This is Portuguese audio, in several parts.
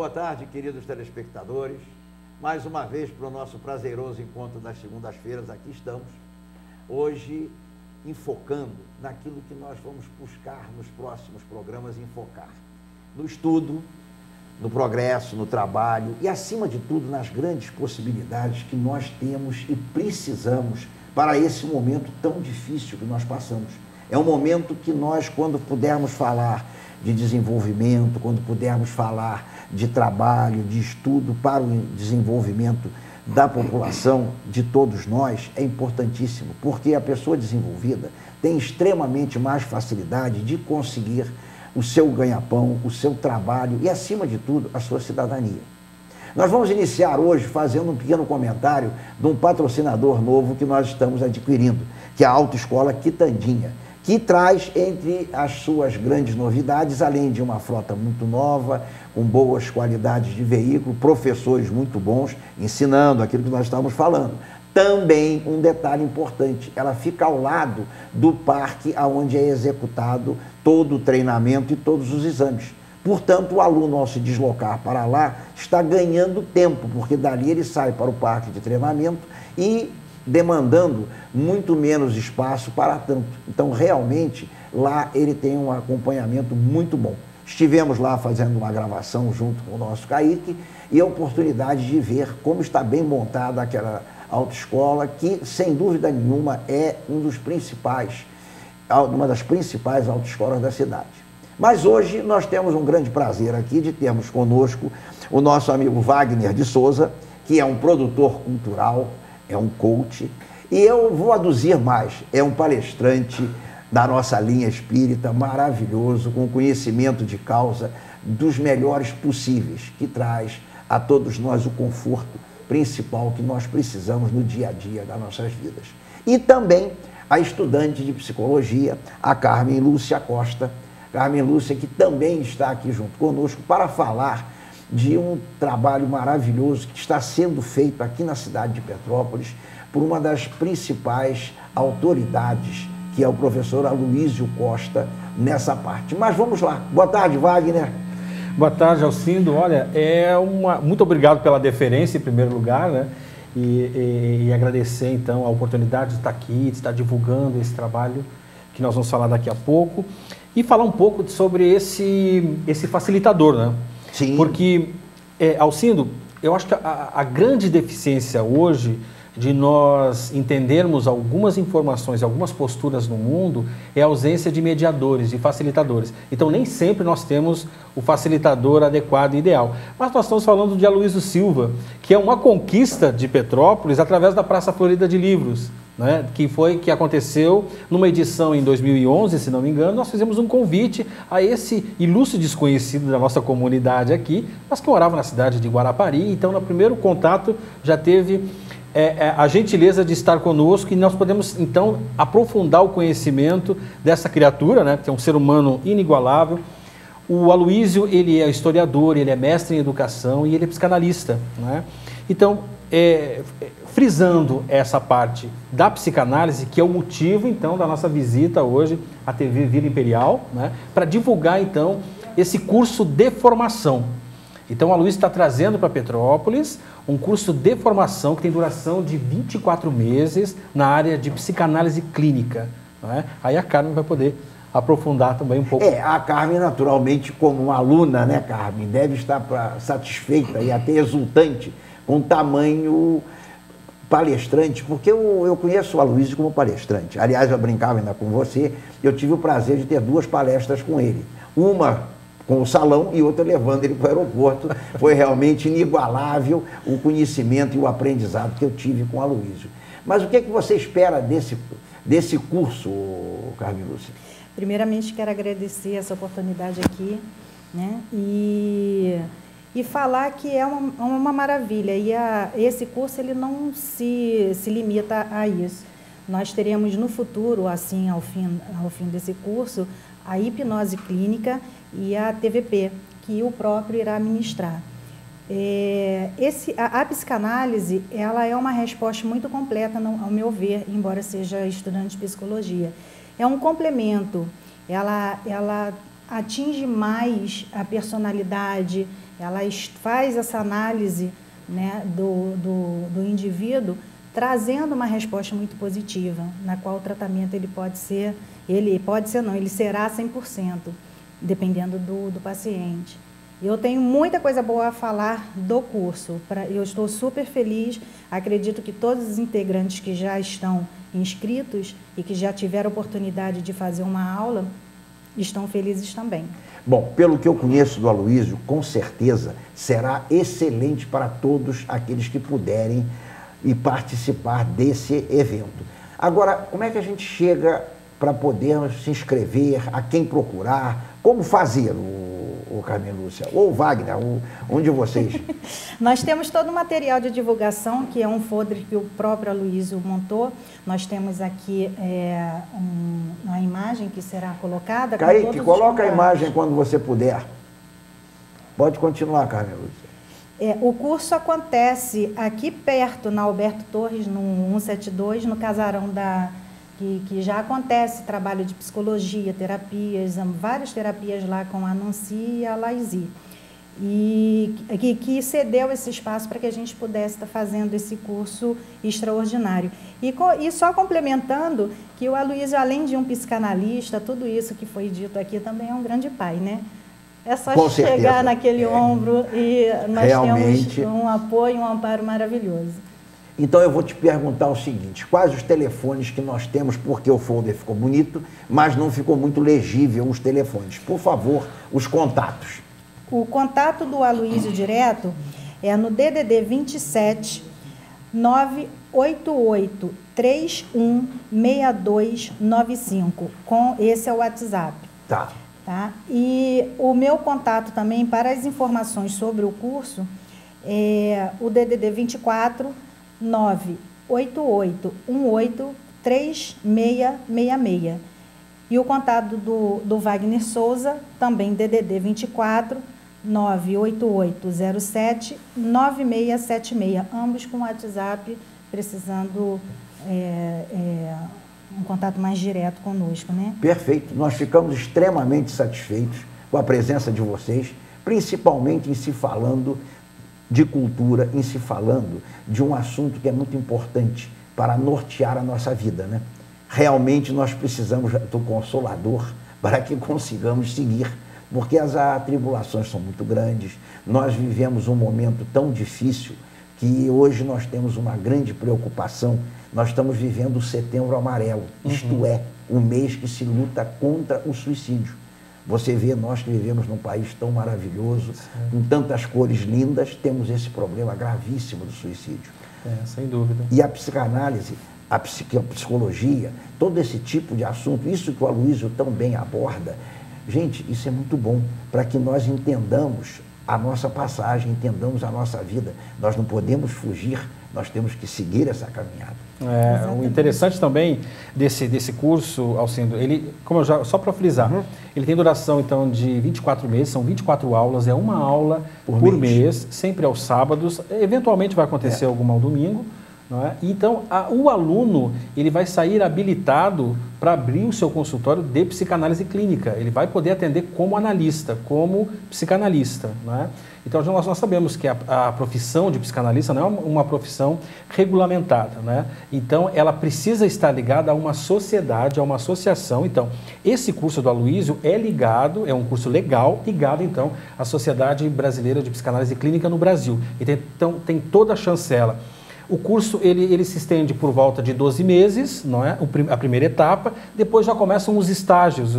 boa tarde, queridos telespectadores. Mais uma vez, para o nosso prazeroso encontro das segundas-feiras, aqui estamos. Hoje, enfocando naquilo que nós vamos buscar nos próximos programas, enfocar no estudo, no progresso, no trabalho e, acima de tudo, nas grandes possibilidades que nós temos e precisamos para esse momento tão difícil que nós passamos. É um momento que nós, quando pudermos falar de desenvolvimento, quando pudermos falar de trabalho, de estudo para o desenvolvimento da população, de todos nós, é importantíssimo, porque a pessoa desenvolvida tem extremamente mais facilidade de conseguir o seu ganha-pão, o seu trabalho e, acima de tudo, a sua cidadania. Nós vamos iniciar hoje fazendo um pequeno comentário de um patrocinador novo que nós estamos adquirindo, que é a Autoescola Quitandinha, que traz entre as suas grandes novidades, além de uma frota muito nova, com boas qualidades de veículo, professores muito bons, ensinando aquilo que nós estamos falando. Também um detalhe importante, ela fica ao lado do parque onde é executado todo o treinamento e todos os exames. Portanto, o aluno, ao se deslocar para lá, está ganhando tempo, porque dali ele sai para o parque de treinamento e demandando muito menos espaço para tanto. Então, realmente, lá ele tem um acompanhamento muito bom. Estivemos lá fazendo uma gravação junto com o nosso Kaique e a oportunidade de ver como está bem montada aquela autoescola, que, sem dúvida nenhuma, é uma das principais autoescolas da cidade. Mas hoje nós temos um grande prazer aqui de termos conosco o nosso amigo Wagner de Souza, que é um produtor cultural, é um coach, e eu vou aduzir mais, é um palestrante da nossa linha espírita, maravilhoso, com conhecimento de causa dos melhores possíveis, que traz a todos nós o conforto principal que nós precisamos no dia a dia das nossas vidas. E também a estudante de psicologia, a Carmen Lúcia Costa, Carmen Lúcia, que também está aqui junto conosco para falar de um trabalho maravilhoso que está sendo feito aqui na cidade de Petrópolis por uma das principais autoridades, que é o professor Aloísio Costa, nessa parte. Mas vamos lá. Boa tarde, Wagner. Boa tarde, Alcindo. Olha, muito obrigado pela deferência, em primeiro lugar, né? E agradecer, então, a oportunidade de estar aqui, de estar divulgando esse trabalho que nós vamos falar daqui a pouco. E falar um pouco sobre esse facilitador, né? Sim. Porque, Alcindo, eu acho que a grande deficiência hoje de nós entendermos algumas informações, algumas posturas no mundo, é a ausência de mediadores, de facilitadores. Então, nem sempre nós temos o facilitador adequado e ideal. Mas nós estamos falando de Aloísio Silva, que é uma conquista de Petrópolis através da Praça Florida de Livros, né? Que aconteceu numa edição em 2011, se não me engano. Nós fizemos um convite a esse ilustre desconhecido da nossa comunidade aqui, mas que morava na cidade de Guarapari. Então, no primeiro contato, já teve a gentileza de estar conosco e nós podemos, então, aprofundar o conhecimento dessa criatura, né, que é um ser humano inigualável. O Aloísio, ele é historiador, ele é mestre em educação e ele é psicanalista, né? Então, frisando essa parte da psicanálise, que é o motivo, então, da nossa visita hoje à TV Vila Imperial, né, para divulgar, então, esse curso de formação. Então, a Aloísio está trazendo para Petrópolis um curso de formação que tem duração de 24 meses na área de psicanálise clínica, né? Aí a Carmen vai poder aprofundar também um pouco. A Carmen, naturalmente, como uma aluna, né, Carmen, deve estar satisfeita e até exultante com o tamanho palestrante, porque eu conheço o Aloísio como palestrante. Aliás, eu brincava ainda com você, eu tive o prazer de ter 2 palestras com ele. Uma com o salão e outra levando ele para o aeroporto. Foi realmente inigualável o conhecimento e o aprendizado que eu tive com o Aloísio. Mas o que é que você espera desse curso, Carmen Lúcia? Primeiramente, quero agradecer essa oportunidade aqui, né? E falar que é uma maravilha. E esse curso ele não se limita a isso. Nós teremos no futuro, assim, ao fim desse curso, a hipnose clínica e a TVP, que o próprio irá ministrar. A psicanálise, ela é uma resposta muito completa, ao meu ver, embora seja estudante de psicologia. É um complemento, ela atinge mais a personalidade, ela faz essa análise, né, do indivíduo, trazendo uma resposta muito positiva, na qual o tratamento ele será 100%, dependendo do paciente. Eu tenho muita coisa boa a falar do curso. Eu estou super feliz, acredito que todos os integrantes que já estão inscritos e que já tiveram oportunidade de fazer uma aula, estão felizes também. Bom, pelo que eu conheço do Aloísio, com certeza será excelente para todos aqueles que puderem e participar desse evento. Agora, como é que a gente chega para poder se inscrever, a quem procurar, como fazer, o Carmen Lúcia, ou Wagner, um de vocês? Nós temos todo o material de divulgação, que é um folder que o próprio Aloísio montou. Nós temos aqui uma imagem que será colocada. Kaique, coloca a imagem quando você puder. Pode continuar, Carmen Lúcia. O curso acontece aqui perto, na Alberto Torres, no 172, no casarão que já acontece trabalho de psicologia, terapias, várias terapias lá com a Nancy e a Laizi. E que cedeu esse espaço para que a gente pudesse estar fazendo esse curso extraordinário. E só complementando que o Aloísio, além de um psicanalista, tudo isso que foi dito aqui, também é um grande pai, né? É só Com chegar certeza. Naquele ombro e nós Realmente. temos um apoio, um amparo maravilhoso. Então eu vou te perguntar o seguinte, quais os telefones que nós temos, porque o folder ficou bonito, mas não ficou muito legível os telefones. Por favor, os contatos. O contato do Aloísio direto é no DDD 27 988 31 6295. Esse é o WhatsApp. Tá. E o meu contato também para as informações sobre o curso é o DDD 24 988 18 3666. E o contato do Wagner Souza, também DDD 24 98807 9676, ambos com WhatsApp, precisando um contato mais direto conosco, né? Perfeito. Nós ficamos extremamente satisfeitos com a presença de vocês, principalmente em se falando de cultura, em se falando de um assunto que é muito importante para nortear a nossa vida, né? Realmente nós precisamos do Consolador para que consigamos seguir, porque as atribulações são muito grandes, nós vivemos um momento tão difícil que hoje nós temos uma grande preocupação, nós estamos vivendo o Setembro Amarelo, isto é, o mês que se luta contra o suicídio. Você vê, nós que vivemos num país tão maravilhoso, com tantas cores lindas, temos esse problema gravíssimo do suicídio. Sem dúvida. E a psicanálise, a psicologia, todo esse tipo de assunto, isso que o Aloísio tão bem aborda, gente, isso é muito bom para que nós entendamos a nossa passagem, entendamos a nossa vida. Nós não podemos fugir, nós temos que seguir essa caminhada. O interessante também desse curso, Alcindo, ele, só para frisar, ele tem duração então de 24 meses, são 24 aulas, é uma aula por mês, sempre aos sábados, eventualmente vai acontecer alguma ao domingo, não é? Então, o aluno, ele vai sair habilitado para abrir o seu consultório de psicanálise clínica, ele vai poder atender como analista, como psicanalista, não é? Então, nós sabemos que a profissão de psicanalista não é uma profissão regulamentada, né? Então, ela precisa estar ligada a uma sociedade, a uma associação. Então, esse curso do Aloísio é ligado, é um curso legal, ligado, então, à Sociedade Brasileira de Psicanálise Clínica no Brasil. Então, tem toda a chancela. O curso ele se estende por volta de 12 meses, não é? A primeira etapa, depois já começam os estágios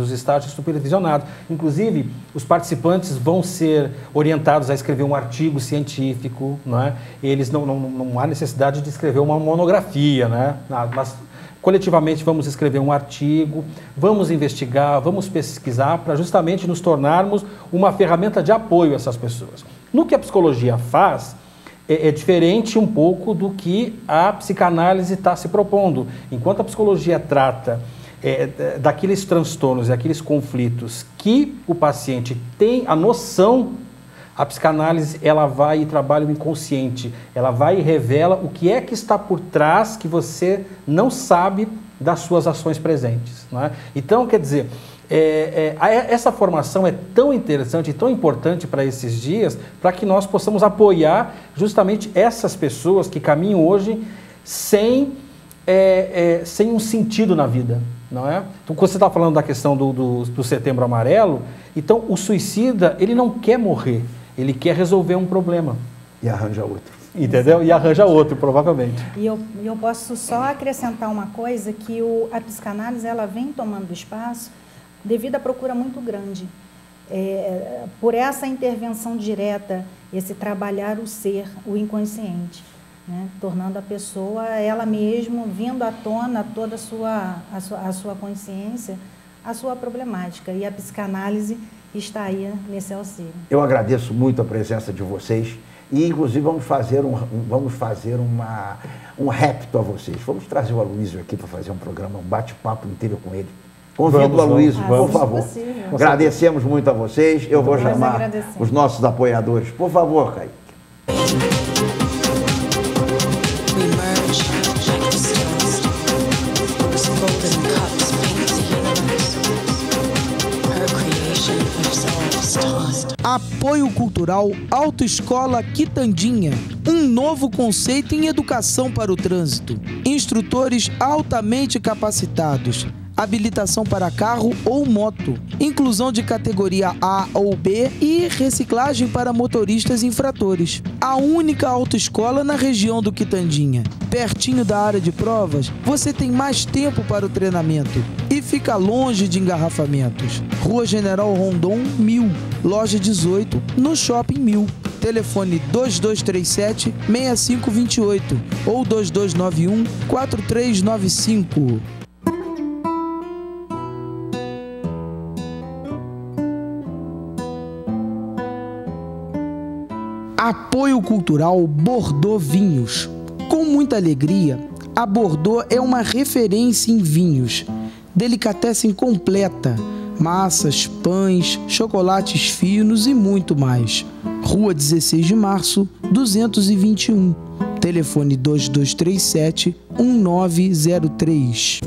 supervisionados. Inclusive, os participantes vão ser orientados a escrever um artigo científico, não é? Eles não há necessidade de escrever uma monografia, né? Mas coletivamente vamos escrever um artigo, vamos investigar, vamos pesquisar para justamente nos tornarmos uma ferramenta de apoio a essas pessoas. No que a psicologia faz, é diferente um pouco do que a psicanálise está se propondo. Enquanto a psicologia trata daqueles transtornos e aqueles conflitos que o paciente tem a noção, a psicanálise ela vai e trabalha o inconsciente, ela vai e revela o que é que está por trás que você não sabe das suas ações presentes, não é? Então, quer dizer, Essa formação é tão interessante e tão importante para esses dias, para que nós possamos apoiar justamente essas pessoas que caminham hoje sem um sentido na vida, não é? Então, quando você está falando da questão do Setembro Amarelo, então o suicida, ele não quer morrer, ele quer resolver um problema. E arranja outro. Entendeu? E arranja outro, provavelmente. E eu posso só acrescentar uma coisa, que a psicanálise ela vem tomando espaço devido à procura muito grande. Por essa intervenção direta, esse trabalhar o ser, o inconsciente, né? Tornando a pessoa, ela mesma, vindo à tona toda a sua consciência, a sua problemática. E a psicanálise está aí nesse auxílio. Eu agradeço muito a presença de vocês. E, inclusive, vamos fazer um repto a vocês. Vamos trazer o Aloysio aqui para fazer um programa, um bate-papo inteiro com ele. Convido o Aloysio, por favor. Agradecemos muito a vocês. Eu vou chamar os nossos apoiadores. Por favor, Kaique. Apoio Cultural Autoescola Quitandinha. Um novo conceito em educação para o trânsito. Instrutores altamente capacitados. Habilitação para carro ou moto. Inclusão de categoria A ou B e reciclagem para motoristas infratores. A única autoescola na região do Quitandinha. Pertinho da área de provas, você tem mais tempo para o treinamento e fica longe de engarrafamentos. Rua General Rondon, 1000, loja 18, no Shopping 1000. Telefone 2237-6528 ou 2291-4395. Apoio Cultural Bordeaux Vinhos. Com muita alegria, a Bordeaux é uma referência em vinhos. Delicatessen completa, massas, pães, chocolates finos e muito mais. Rua 16 de Março, 221. Telefone 2237-1903.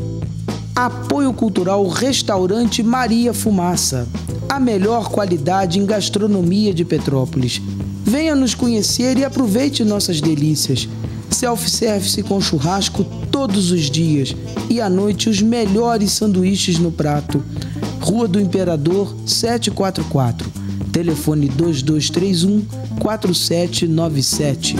Apoio Cultural Restaurante Maria Fumaça. A melhor qualidade em gastronomia de Petrópolis. Venha nos conhecer e aproveite nossas delícias. Self-service com churrasco todos os dias e à noite os melhores sanduíches no prato. Rua do Imperador 744. Telefone 2231-4797.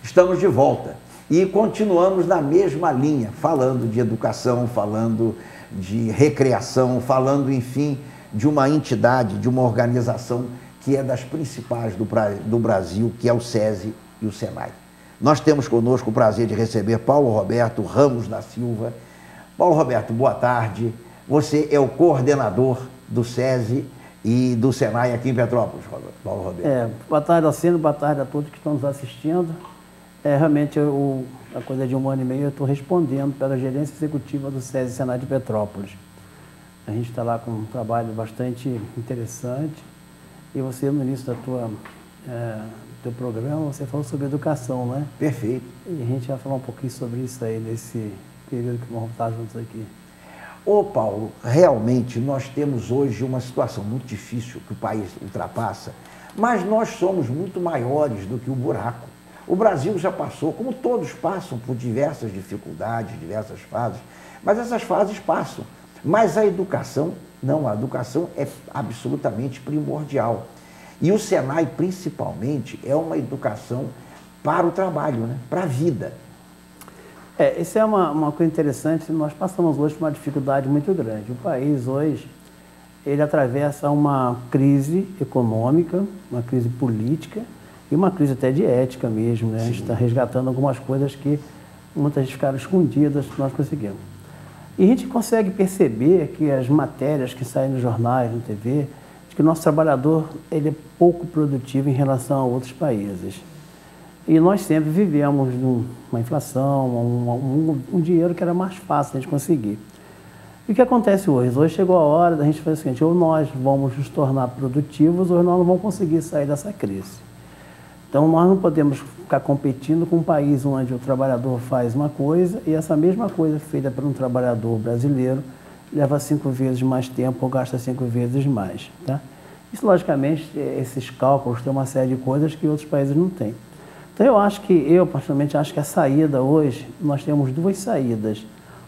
Estamos de volta e continuamos na mesma linha, falando de educação, falando de recreação, falando, enfim, de uma entidade, de uma organização que é das principais do Brasil, que é o SESI e o SENAI. Nós temos conosco o prazer de receber Paulo Roberto Ramos da Silva. Paulo Roberto, boa tarde. Você é o coordenador do SESI e do SENAI aqui em Petrópolis, Paulo Roberto. Boa tarde, Alcino, boa tarde a todos que estão nos assistindo. Realmente, a coisa de 1 ano e meio, eu estou respondendo pela gerência executiva do SESI e SENAI de Petrópolis. A gente está lá com um trabalho bastante interessante. E você, no início do teu programa, você falou sobre educação, né? Perfeito. E a gente vai falar um pouquinho sobre isso aí, nesse período que vamos estar juntos aqui. Ô Paulo, realmente nós temos hoje uma situação muito difícil que o país ultrapassa, mas nós somos muito maiores do que o buraco. O Brasil já passou, como todos passam, por diversas dificuldades, diversas fases, mas essas fases passam. Mas a educação, não, a educação é absolutamente primordial. E o SENAI, principalmente, é uma educação para o trabalho, né? Para a vida. Isso é uma coisa interessante. Nós passamos hoje por uma dificuldade muito grande. O país hoje, ele atravessa uma crise econômica, uma crise política e uma crise até de ética mesmo, né? A gente está resgatando algumas coisas que muitas ficaram escondidas, que nós conseguimos. E a gente consegue perceber que as matérias que saem nos jornais, na TV, de que o nosso trabalhador ele é pouco produtivo em relação a outros países. E nós sempre vivemos uma inflação, um dinheiro que era mais fácil de a gente conseguir. E o que acontece hoje? Hoje chegou a hora da gente fazer o seguinte, ou nós vamos nos tornar produtivos ou nós não vamos conseguir sair dessa crise. Então nós não podemos ficar competindo com um país onde o trabalhador faz uma coisa e essa mesma coisa feita por um trabalhador brasileiro leva 5 vezes mais tempo ou gasta 5 vezes mais. Tá? Isso, logicamente, esses cálculos têm uma série de coisas que outros países não têm. Então eu particularmente acho que a saída hoje, nós temos 2 saídas.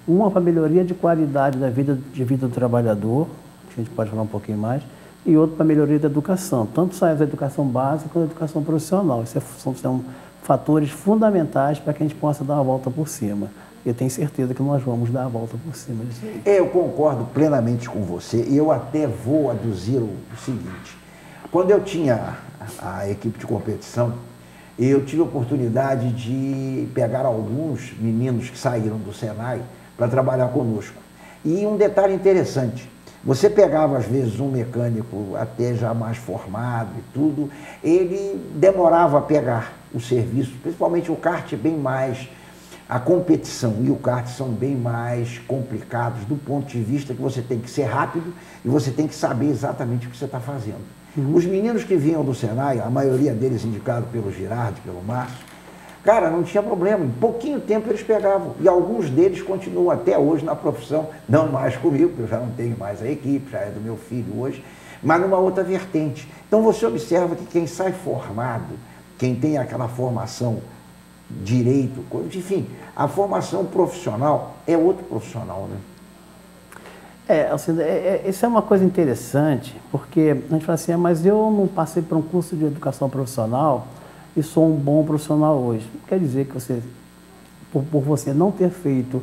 Uma para a melhoria de qualidade da vida do trabalhador, que a gente pode falar um pouquinho mais, e outra para a melhoria da educação, tanto a educação básica quanto a educação profissional. Isso são fatores fundamentais para que a gente possa dar a volta por cima. Eu tenho certeza que nós vamos dar a volta por cima disso aí. Eu concordo plenamente com você e eu até vou aduzir o seguinte. Quando eu tinha a equipe de competição, eu tive a oportunidade de pegar alguns meninos que saíram do Senai para trabalhar conosco. E um detalhe interessante, você pegava às vezes um mecânico até já mais formado e tudo, ele demorava a pegar o serviço, principalmente o kart bem mais, a competição e o kart são bem mais complicados do ponto de vista que você tem que ser rápido e você tem que saber exatamente o que você está fazendo. Os meninos que vinham do Senai, a maioria deles indicados pelo Girardi, pelo Márcio, cara, não tinha problema, em pouquinho tempo eles pegavam. E alguns deles continuam até hoje na profissão, não mais comigo, porque eu já não tenho mais a equipe, já é do meu filho hoje, mas numa outra vertente. Então você observa que quem sai formado, quem tem aquela formação direito, enfim, a formação profissional é outro profissional, né? Isso é uma coisa interessante, porque a gente fala assim, mas eu não passei por um curso de educação profissional e sou um bom profissional hoje. Não quer dizer que você, por você não ter feito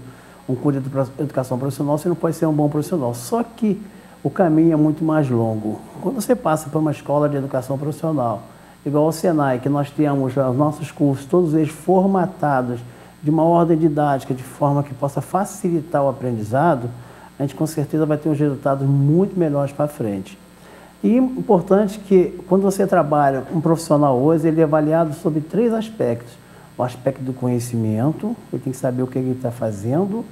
um curso de educação profissional, você não pode ser um bom profissional. Só que o caminho é muito mais longo. Quando você passa por uma escola de educação profissional, igual ao Senai, que nós temos os nossos cursos, todos eles formatados de uma ordem didática, de forma que possa facilitar o aprendizado, a gente com certeza vai ter uns resultados muito melhores para frente. E importante que quando você trabalha um profissional hoje, ele é avaliado sobre 3 aspectos. O aspecto do conhecimento, ele tem que saber o que ele está fazendo,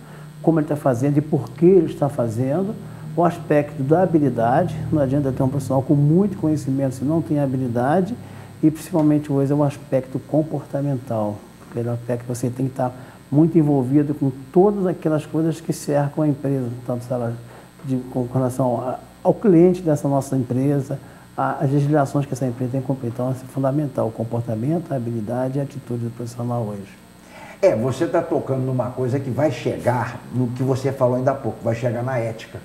como ele está fazendo e por que ele está fazendo. O aspecto da habilidade, não adianta ter um profissional com muito conhecimento se não tem habilidade. E principalmente hoje é o aspecto comportamental, que é o aspecto que você tem que estar muito envolvido com todas aquelas coisas que cercam a empresa, tanto com relação ao cliente dessa nossa empresa, as legislações que essa empresa tem que cumprir. Então, é fundamental o comportamento, a habilidade e a atitude do profissional hoje. Você está tocando numa coisa que vai chegar no que você falou ainda há pouco, vai chegar na ética.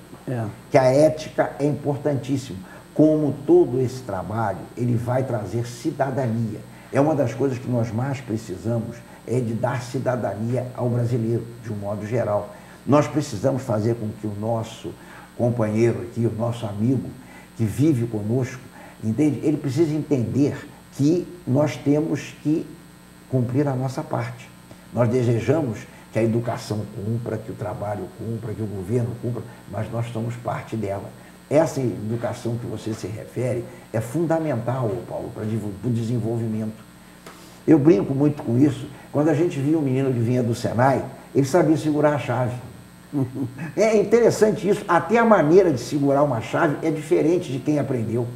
Que a ética é importantíssima. Como todo esse trabalho, ele vai trazer cidadania. É uma das coisas que nós mais precisamos, é de dar cidadania ao brasileiro, de um modo geral. Nós precisamos fazer com que o nosso companheiro aqui, o nosso amigo que vive conosco, entende? Ele precisa entender que nós temos que cumprir a nossa parte. Nós desejamos que a educação cumpra, que o trabalho cumpra, que o governo cumpra, mas nós somos parte dela. Essa educação que você se refere é fundamental, Paulo, para o desenvolvimento. Eu brinco muito com isso. Quando a gente via um menino que vinha do Senai, ele sabia segurar a chave. É interessante isso. Até a maneira de segurar uma chave é diferente de quem aprendeu.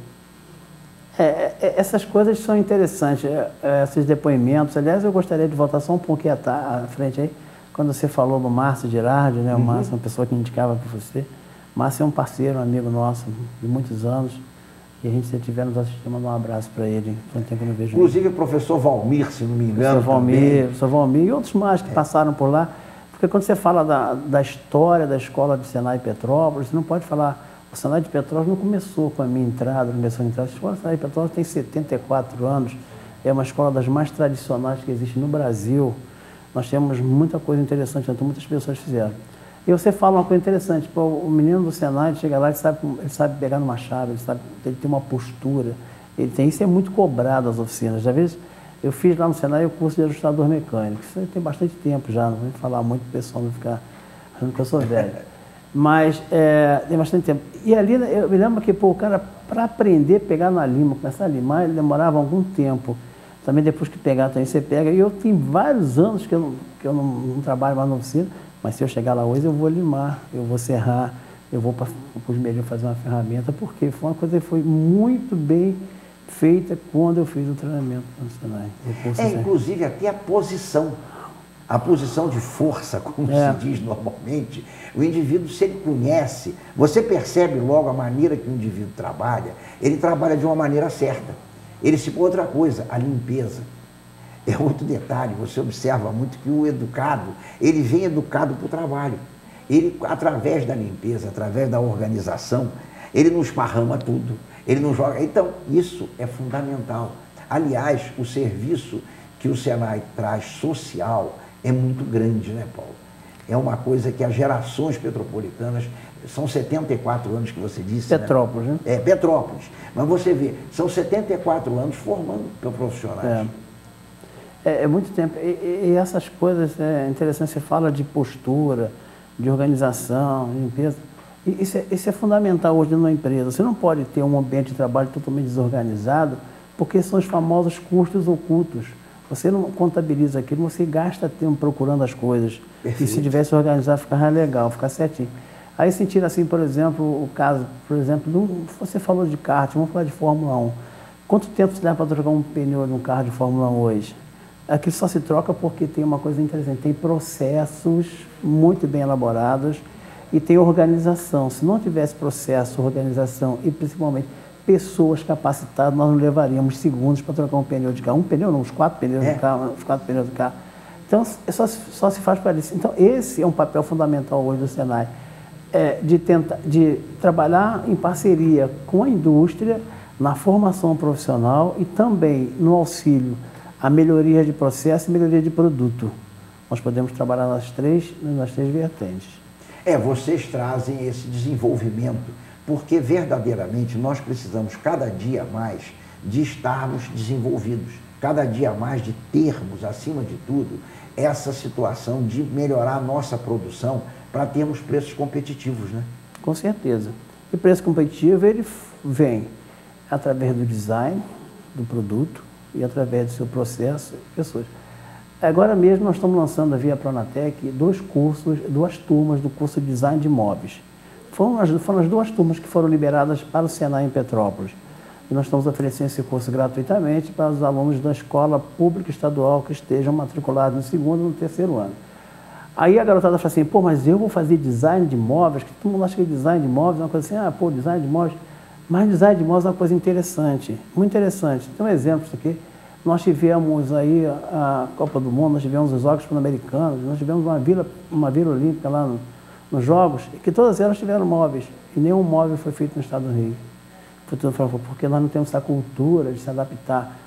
Essas coisas são interessantes, esses depoimentos. Aliás, eu gostaria de voltar só um pouquinho à frente aí, quando você falou do Márcio Girardi, né? O Márcio é uma pessoa que indicava para você. Márcio é um parceiro, um amigo nosso de muitos anos. E a gente, se estiver nos assistindo, mandar um abraço para ele. Quanto tempo eu não vejo. Inclusive o professor Valmir, se não me engano. Professor Valmir e outros mais que passaram por lá. Porque quando você fala da história da escola de Senai Petrópolis, você não pode falar. O Senai de Petrópolis não começou com a minha entrada, não começou a entrar. A escola de Senai de Petrópolis tem 74 anos. É uma escola das mais tradicionais que existe no Brasil. Nós temos muita coisa interessante, então muitas pessoas fizeram. E você fala uma coisa interessante, pô, o menino do Senai chega lá, ele sabe pegar numa chave, ele tem uma postura, isso é muito cobrado nas oficinas. Às vezes, eu fiz lá no Senai o curso de ajustador mecânico, isso tem bastante tempo já, não vou falar muito, o pessoal não ficar achando que eu sou velho. Mas tem bastante tempo. E ali, eu me lembro que o cara, para aprender a pegar na lima, começar a limar, ele demorava algum tempo. Também depois que pegar, também você pega. E eu tenho vários anos que eu não trabalho mais na oficina, Mas se eu chegar lá hoje, eu vou limar, eu vou serrar, eu vou para os meios fazer uma ferramenta, porque foi uma coisa que foi muito bem feita quando eu fiz o treinamento no Senai. Inclusive até a posição de força, como se diz normalmente, o indivíduo, se ele conhece, você percebe logo a maneira que o indivíduo trabalha, ele trabalha de uma maneira certa. Ele se põe outra coisa, a limpeza. É outro detalhe, você observa muito que o educado, ele vem educado para o trabalho. Ele, através da limpeza, através da organização, ele não esparrama tudo, ele não joga. Então, isso é fundamental. Aliás, o serviço que o Senai traz social é muito grande, né, Paulo? É uma coisa que as gerações petropolitanas, são 74 anos que você disse, Petrópolis, né? É, Petrópolis. Mas você vê, são 74 anos formando profissionais. É muito tempo. E essas coisas, é interessante, você fala de postura, de organização, de limpeza. Isso é fundamental hoje numa empresa. Você não pode ter um ambiente de trabalho totalmente desorganizado, porque são os famosos custos ocultos. Você não contabiliza aquilo, você gasta tempo procurando as coisas. Perfeito. E se tivesse organizado, ficava legal, ficar certinho. Aí se tira assim, por exemplo, o caso, você falou de kart, vamos falar de Fórmula 1. Quanto tempo se dá para trocar um pneu num carro de Fórmula 1 hoje? Aqui só se troca porque tem uma coisa interessante, tem processos muito bem elaborados e tem organização. Se não tivesse processo, organização e principalmente pessoas capacitadas, nós não levaríamos segundos para trocar um pneu de carro. Um pneu não, os 4 pneus do carro, os 4 pneus do carro. Então, só se faz para isso. Então, esse é um papel fundamental hoje do Senai, de trabalhar em parceria com a indústria, na formação profissional e também no auxílio à melhoria de processo e melhoria de produto. Nós podemos trabalhar nas três vertentes. Vocês trazem esse desenvolvimento, porque verdadeiramente nós precisamos cada dia mais de estarmos desenvolvidos, cada dia mais de termos, acima de tudo, essa situação de melhorar a nossa produção para termos preços competitivos, né? Com certeza. E preço competitivo, ele vem através do design do produto e através do seu processo e pessoas. Agora mesmo nós estamos lançando via Pronatec 2 turmas do curso de design de imóveis. Foram as 2 turmas que foram liberadas para o Senai em Petrópolis. E nós estamos oferecendo esse curso gratuitamente para os alunos da escola pública estadual que estejam matriculados no 2º e no 3º ano. Aí a garotada fala assim, mas eu vou fazer design de imóveis, que todo mundo acha que design de imóveis é uma coisa assim, design de imóveis. Mas design de imóveis é uma coisa interessante, muito interessante. Tem um exemplo disso aqui. Nós tivemos aí a Copa do Mundo, nós tivemos os Jogos Pan-Americanos, nós tivemos uma Vila Olímpica lá nos Jogos, que todas elas tiveram móveis, e nenhum móvel foi feito no estado do Rio. Porque nós não temos essa cultura de se adaptar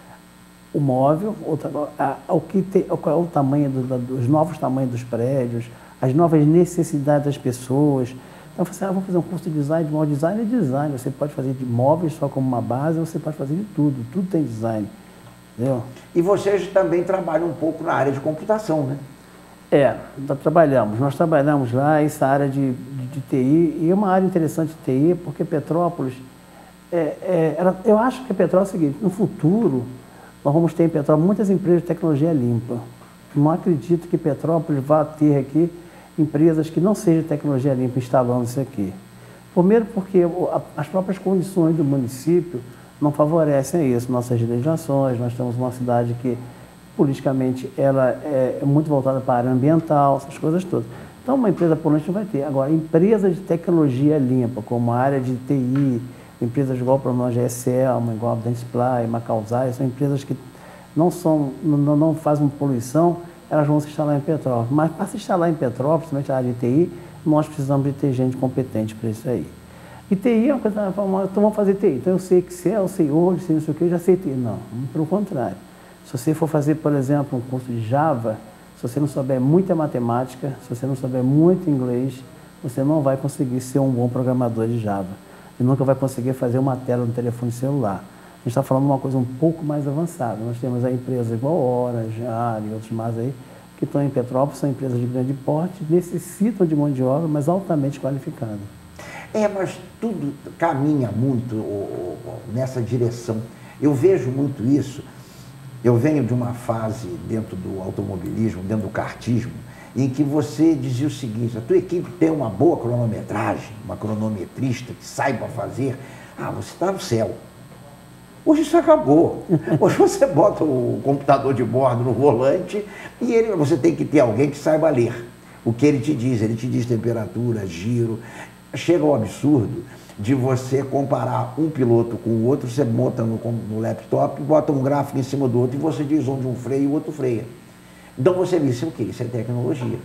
o móvel, qual é o tamanho os novos tamanhos dos prédios, as novas necessidades das pessoas. Então, você vamos fazer um curso de design, de móvel. Design é design, você pode fazer de móveis só como uma base, você pode fazer de tudo tem design. Entendeu? E vocês também trabalham um pouco na área de computação, né? Nós trabalhamos lá, essa área de TI, e é uma área interessante de TI, porque Petrópolis, eu acho que a Petrópolis é o seguinte, no futuro, nós vamos ter em Petrópolis muitas empresas de tecnologia limpa. Não acredito que Petrópolis vá ter aqui empresas que não sejam de tecnologia limpa instalando isso aqui. Primeiro porque as próprias condições do município não favorecem isso, nossas legislações, nós temos uma cidade que politicamente ela é muito voltada para a área ambiental, essas coisas todas. Então uma empresa poluente não vai ter. Agora, empresas de tecnologia limpa, como a área de TI, empresas igual para nós, a Selma, igual a Dentsply, Macausay, são empresas que não fazem poluição, elas vão se instalar em Petrópolis. Mas para se instalar em Petrópolis, principalmente a área de TI, nós precisamos de ter gente competente para isso aí. E TI é uma coisa, então vamos fazer TI. Então eu sei Excel, eu sei Word, sei não sei o que, eu já sei TI. Não, pelo contrário. Se você for fazer, por exemplo, um curso de Java, se você não souber muita matemática, se você não souber muito inglês, você não vai conseguir ser um bom programador de Java. E nunca vai conseguir fazer uma tela no telefone celular. A gente está falando de uma coisa um pouco mais avançada. Nós temos aí empresas igual Orange, ARI e outros mais aí, que estão em Petrópolis, são empresas de grande porte, necessitam de mão de obra, mas altamente qualificada. Mas tudo caminha muito nessa direção. Eu vejo muito isso. Eu venho de uma fase dentro do automobilismo, dentro do kartismo, em que você dizia o seguinte: a tua equipe tem uma boa cronometragem, uma cronometrista que saiba fazer, você está no céu. Hoje isso acabou. Hoje você bota o computador de bordo no volante e você tem que ter alguém que saiba ler o que ele te diz temperatura, giro. Chega ao absurdo de você comparar um piloto com o outro, você bota no laptop, bota um gráfico em cima do outro e você diz onde um freia e o outro freia. Então você vê isso é o quê? Isso é tecnologia.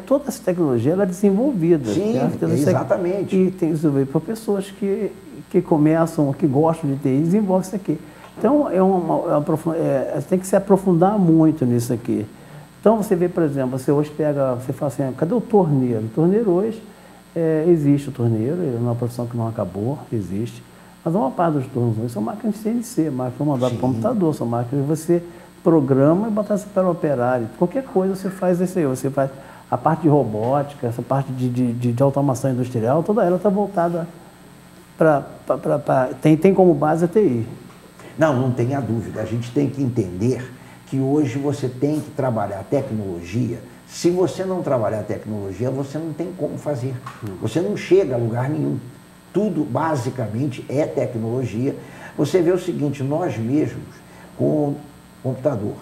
Toda essa tecnologia ela é desenvolvida. Sim, exatamente. E tem desenvolvido por pessoas que começam, que gostam de TI, desenvolvem isso aqui. Então, tem que se aprofundar muito nisso aqui. Então, você vê, por exemplo, você hoje você fala assim, cadê o torneiro? O torneiro hoje, existe o torneiro, ele é uma profissão que não acabou, existe. Mas a maior parte dos tornos hoje são máquinas de CNC, máquinas mandadas para o computador, são máquinas que você programa e bota para operar. Qualquer coisa você faz isso aí, você faz a parte de robótica, essa parte de automação industrial, toda ela está voltada tem como base a TI. Não tenha dúvida. A gente tem que entender que hoje você tem que trabalhar a tecnologia. Se você não trabalhar a tecnologia, você não tem como fazer. Você não chega a lugar nenhum. Tudo basicamente é tecnologia. Você vê o seguinte, nós mesmos, com computador,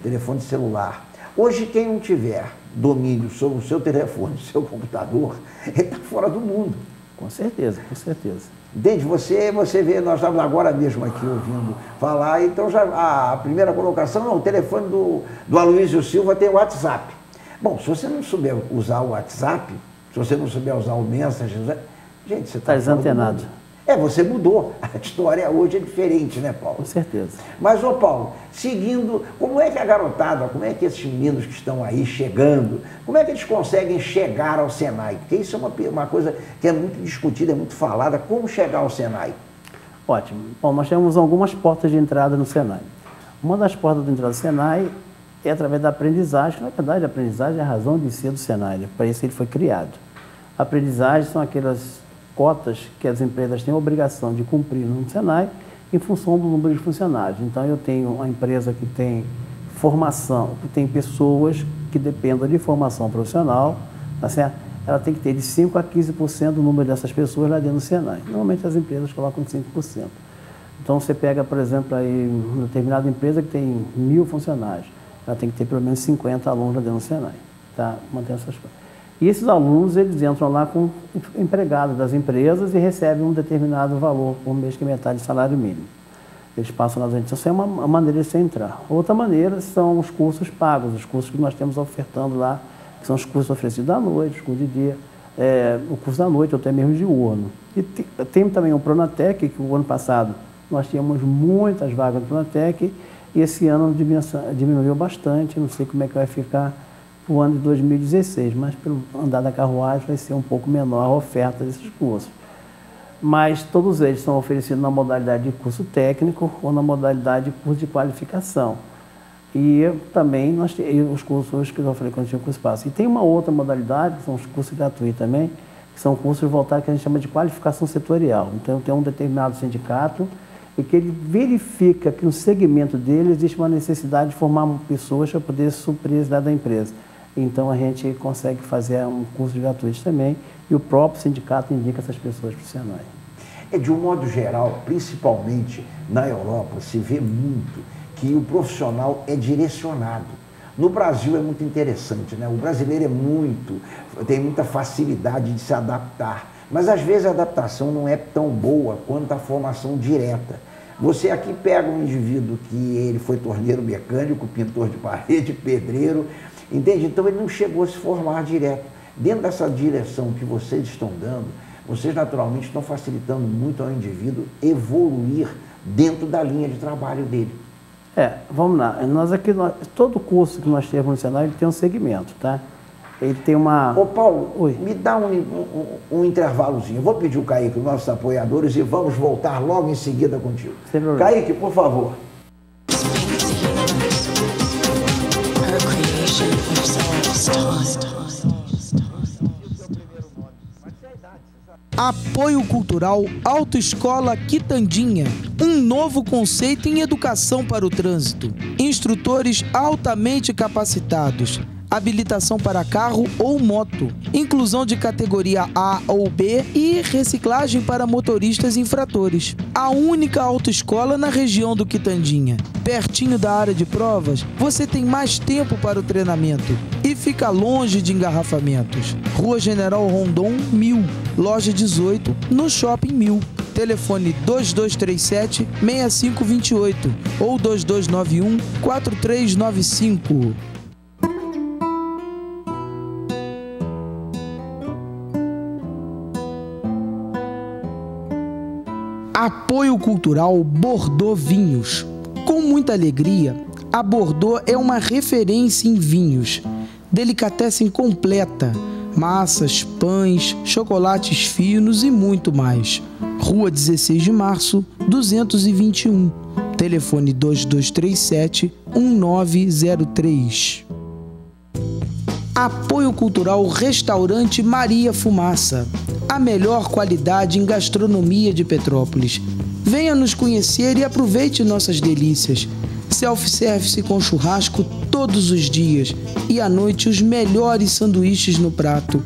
telefone celular, hoje quem não tiver domínio sobre o seu telefone, o seu computador, ele está fora do mundo. Com certeza, com certeza. Entende? Você vê, nós estamos agora mesmo aqui ouvindo falar, então já a primeira colocação, não, o telefone do Aloysio Silva tem o WhatsApp. Bom, se você não souber usar o WhatsApp, se você não souber usar o Messenger, gente, você está desantenado. Você mudou. A história hoje é diferente, né, Paulo? Com certeza. Mas, Paulo, seguindo, como é que a garotada, como é que esses meninos que estão aí chegando, como é que eles conseguem chegar ao Senai? Porque isso é uma coisa que é muito discutida, é muito falada. Como chegar ao Senai? Ótimo. Bom, nós temos algumas portas de entrada no Senai. Uma das portas de entrada do Senai é através da aprendizagem. Na verdade, a aprendizagem é a razão de ser do Senai, né? Para isso ele foi criado. A aprendizagem são aquelas cotas que as empresas têm a obrigação de cumprir no Senai em função do número de funcionários. Então, eu tenho uma empresa que tem formação, que tem pessoas que dependam de formação profissional, tá certo? Ela tem que ter de 5% a 15% do número dessas pessoas lá dentro do Senai. Normalmente, as empresas colocam 5%. Então, você pega, por exemplo, aí, uma determinada empresa que tem 1.000 funcionários, ela tem que ter pelo menos 50 alunos lá dentro do Senai, tá? Mantendo essas coisas. E esses alunos, eles entram lá com empregados das empresas e recebem um determinado valor por mês, que é metade do salário mínimo. Eles passam nas agências. Isso é uma maneira de você entrar. Outra maneira são os cursos pagos, os cursos que nós temos ofertando lá, que são os cursos oferecidos à noite, os cursos de dia, o curso da noite, ou até mesmo diurno. E tem também o Pronatec, que o ano passado nós tínhamos muitas vagas no Pronatec, e esse ano diminuiu bastante, não sei como é que vai ficar o ano de 2016, mas pelo andar da carruagem vai ser um pouco menor a oferta desses cursos. Mas todos eles são oferecidos na modalidade de curso técnico ou na modalidade de curso de qualificação. E também nós temos os cursos que eu falei quando tinha curso passo. E tem uma outra modalidade, que são os cursos gratuitos também, que são cursos voltados que a gente chama de qualificação setorial. Então tem um determinado sindicato e que ele verifica que no segmento dele existe uma necessidade de formar pessoas para poder suprir a necessidade da empresa. Então, a gente consegue fazer um curso gratuito também e o próprio sindicato indica essas pessoas para o Senai. De um modo geral, principalmente na Europa, se vê muito que o profissional é direcionado. No Brasil é muito interessante, né? O brasileiro tem muita facilidade de se adaptar, mas às vezes a adaptação não é tão boa quanto a formação direta. Você aqui pega um indivíduo que ele foi torneiro mecânico, pintor de parede, pedreiro, entende? Então ele não chegou a se formar direto. Dentro dessa direção que vocês estão dando, vocês naturalmente estão facilitando muito ao indivíduo evoluir dentro da linha de trabalho dele. Vamos lá. Todo curso que nós temos no Senai, ele tem um segmento, tá? Ele tem uma... Paulo, Oi. Me dá um intervalozinho. Eu vou pedir o Kaique, os nossos apoiadores, e vamos voltar logo em seguida contigo. Sem problema. Kaique, por favor. Apoio Cultural Autoescola Quitandinha, um novo conceito em educação para o trânsito. Instrutores altamente capacitados, habilitação para carro ou moto, inclusão de categoria A ou B e reciclagem para motoristas infratores. A única autoescola na região do Quitandinha. Pertinho da área de provas, você tem mais tempo para o treinamento e fica longe de engarrafamentos. Rua General Rondon, 1000, loja 18, no Shopping 1000. Telefone 2237-6528 ou 2291-4395. Apoio Cultural Bordeaux Vinhos. Com muita alegria, a Bordeaux é uma referência em vinhos. Delicatessen completa, massas, pães, chocolates finos e muito mais. Rua 16 de Março, 221. Telefone 2237-1903. Apoio Cultural Restaurante Maria Fumaça. A melhor qualidade em gastronomia de Petrópolis. Venha nos conhecer e aproveite nossas delícias. Self-service com churrasco todos os dias e à noite os melhores sanduíches no prato.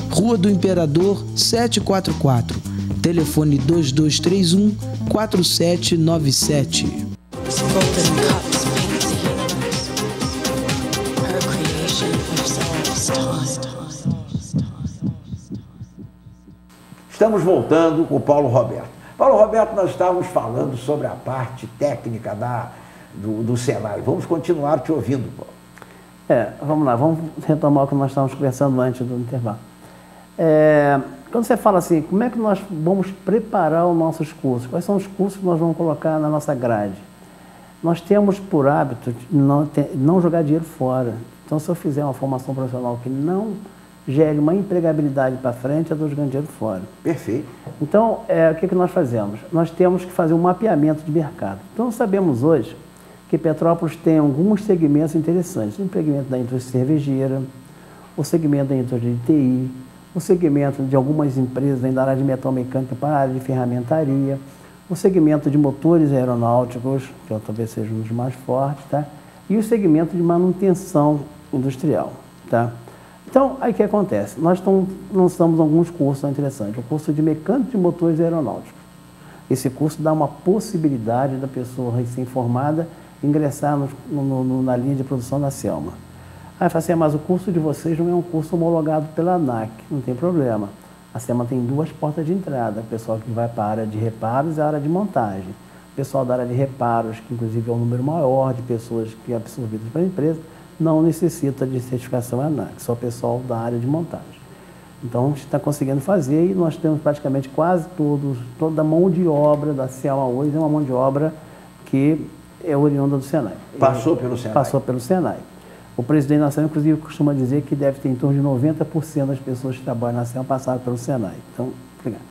Rua do Imperador 744. Telefone 2231-4797. Estamos voltando com o Paulo Roberto. Paulo Roberto, nós estávamos falando sobre a parte técnica do Senai. Vamos continuar te ouvindo, Paulo. Vamos lá, vamos retomar o que nós estávamos conversando antes do intervalo. Quando você fala assim, como é que nós vamos preparar os nossos cursos? Quais são os cursos que nós vamos colocar na nossa grade? Nós temos por hábito não jogar dinheiro fora. Então, se eu fizer uma formação profissional que não gere uma empregabilidade para frente, eu estou jogando dinheiro fora. Perfeito. Então, o que nós fazemos? Nós temos que fazer um mapeamento de mercado. Então, sabemos hoje que Petrópolis tem alguns segmentos interessantes. O segmento da indústria cervejeira, o segmento da indústria de TI, o segmento de algumas empresas da área de metalmecânica para a área de ferramentaria, o segmento de motores aeronáuticos, que talvez seja um dos mais fortes, tá? E o segmento de manutenção industrial, tá? Então, aí o que acontece? Nós lançamos alguns cursos interessantes. O curso de mecânico de motores aeronáuticos. Esse curso dá uma possibilidade da pessoa recém-formada ingressar na linha de produção da Selma. Aí fala assim, mas o curso de vocês não é um curso homologado pela ANAC. Não tem problema. A Selma tem duas portas de entrada. O pessoal que vai para a área de reparos e a área de montagem. O pessoal da área de reparos, que inclusive é um número maior de pessoas que é absorvidas pela empresa, não necessita de certificação ANAC, só o pessoal da área de montagem. Então, a gente está conseguindo fazer e nós temos praticamente quase toda a mão de obra da Selma hoje é uma mão de obra que é oriunda do Senai. Passou pelo Senai. Passou pelo Senai. O presidente da Selma, inclusive, costuma dizer que deve ter em torno de 90% das pessoas que trabalham na Selma passaram pelo Senai. Então, obrigado.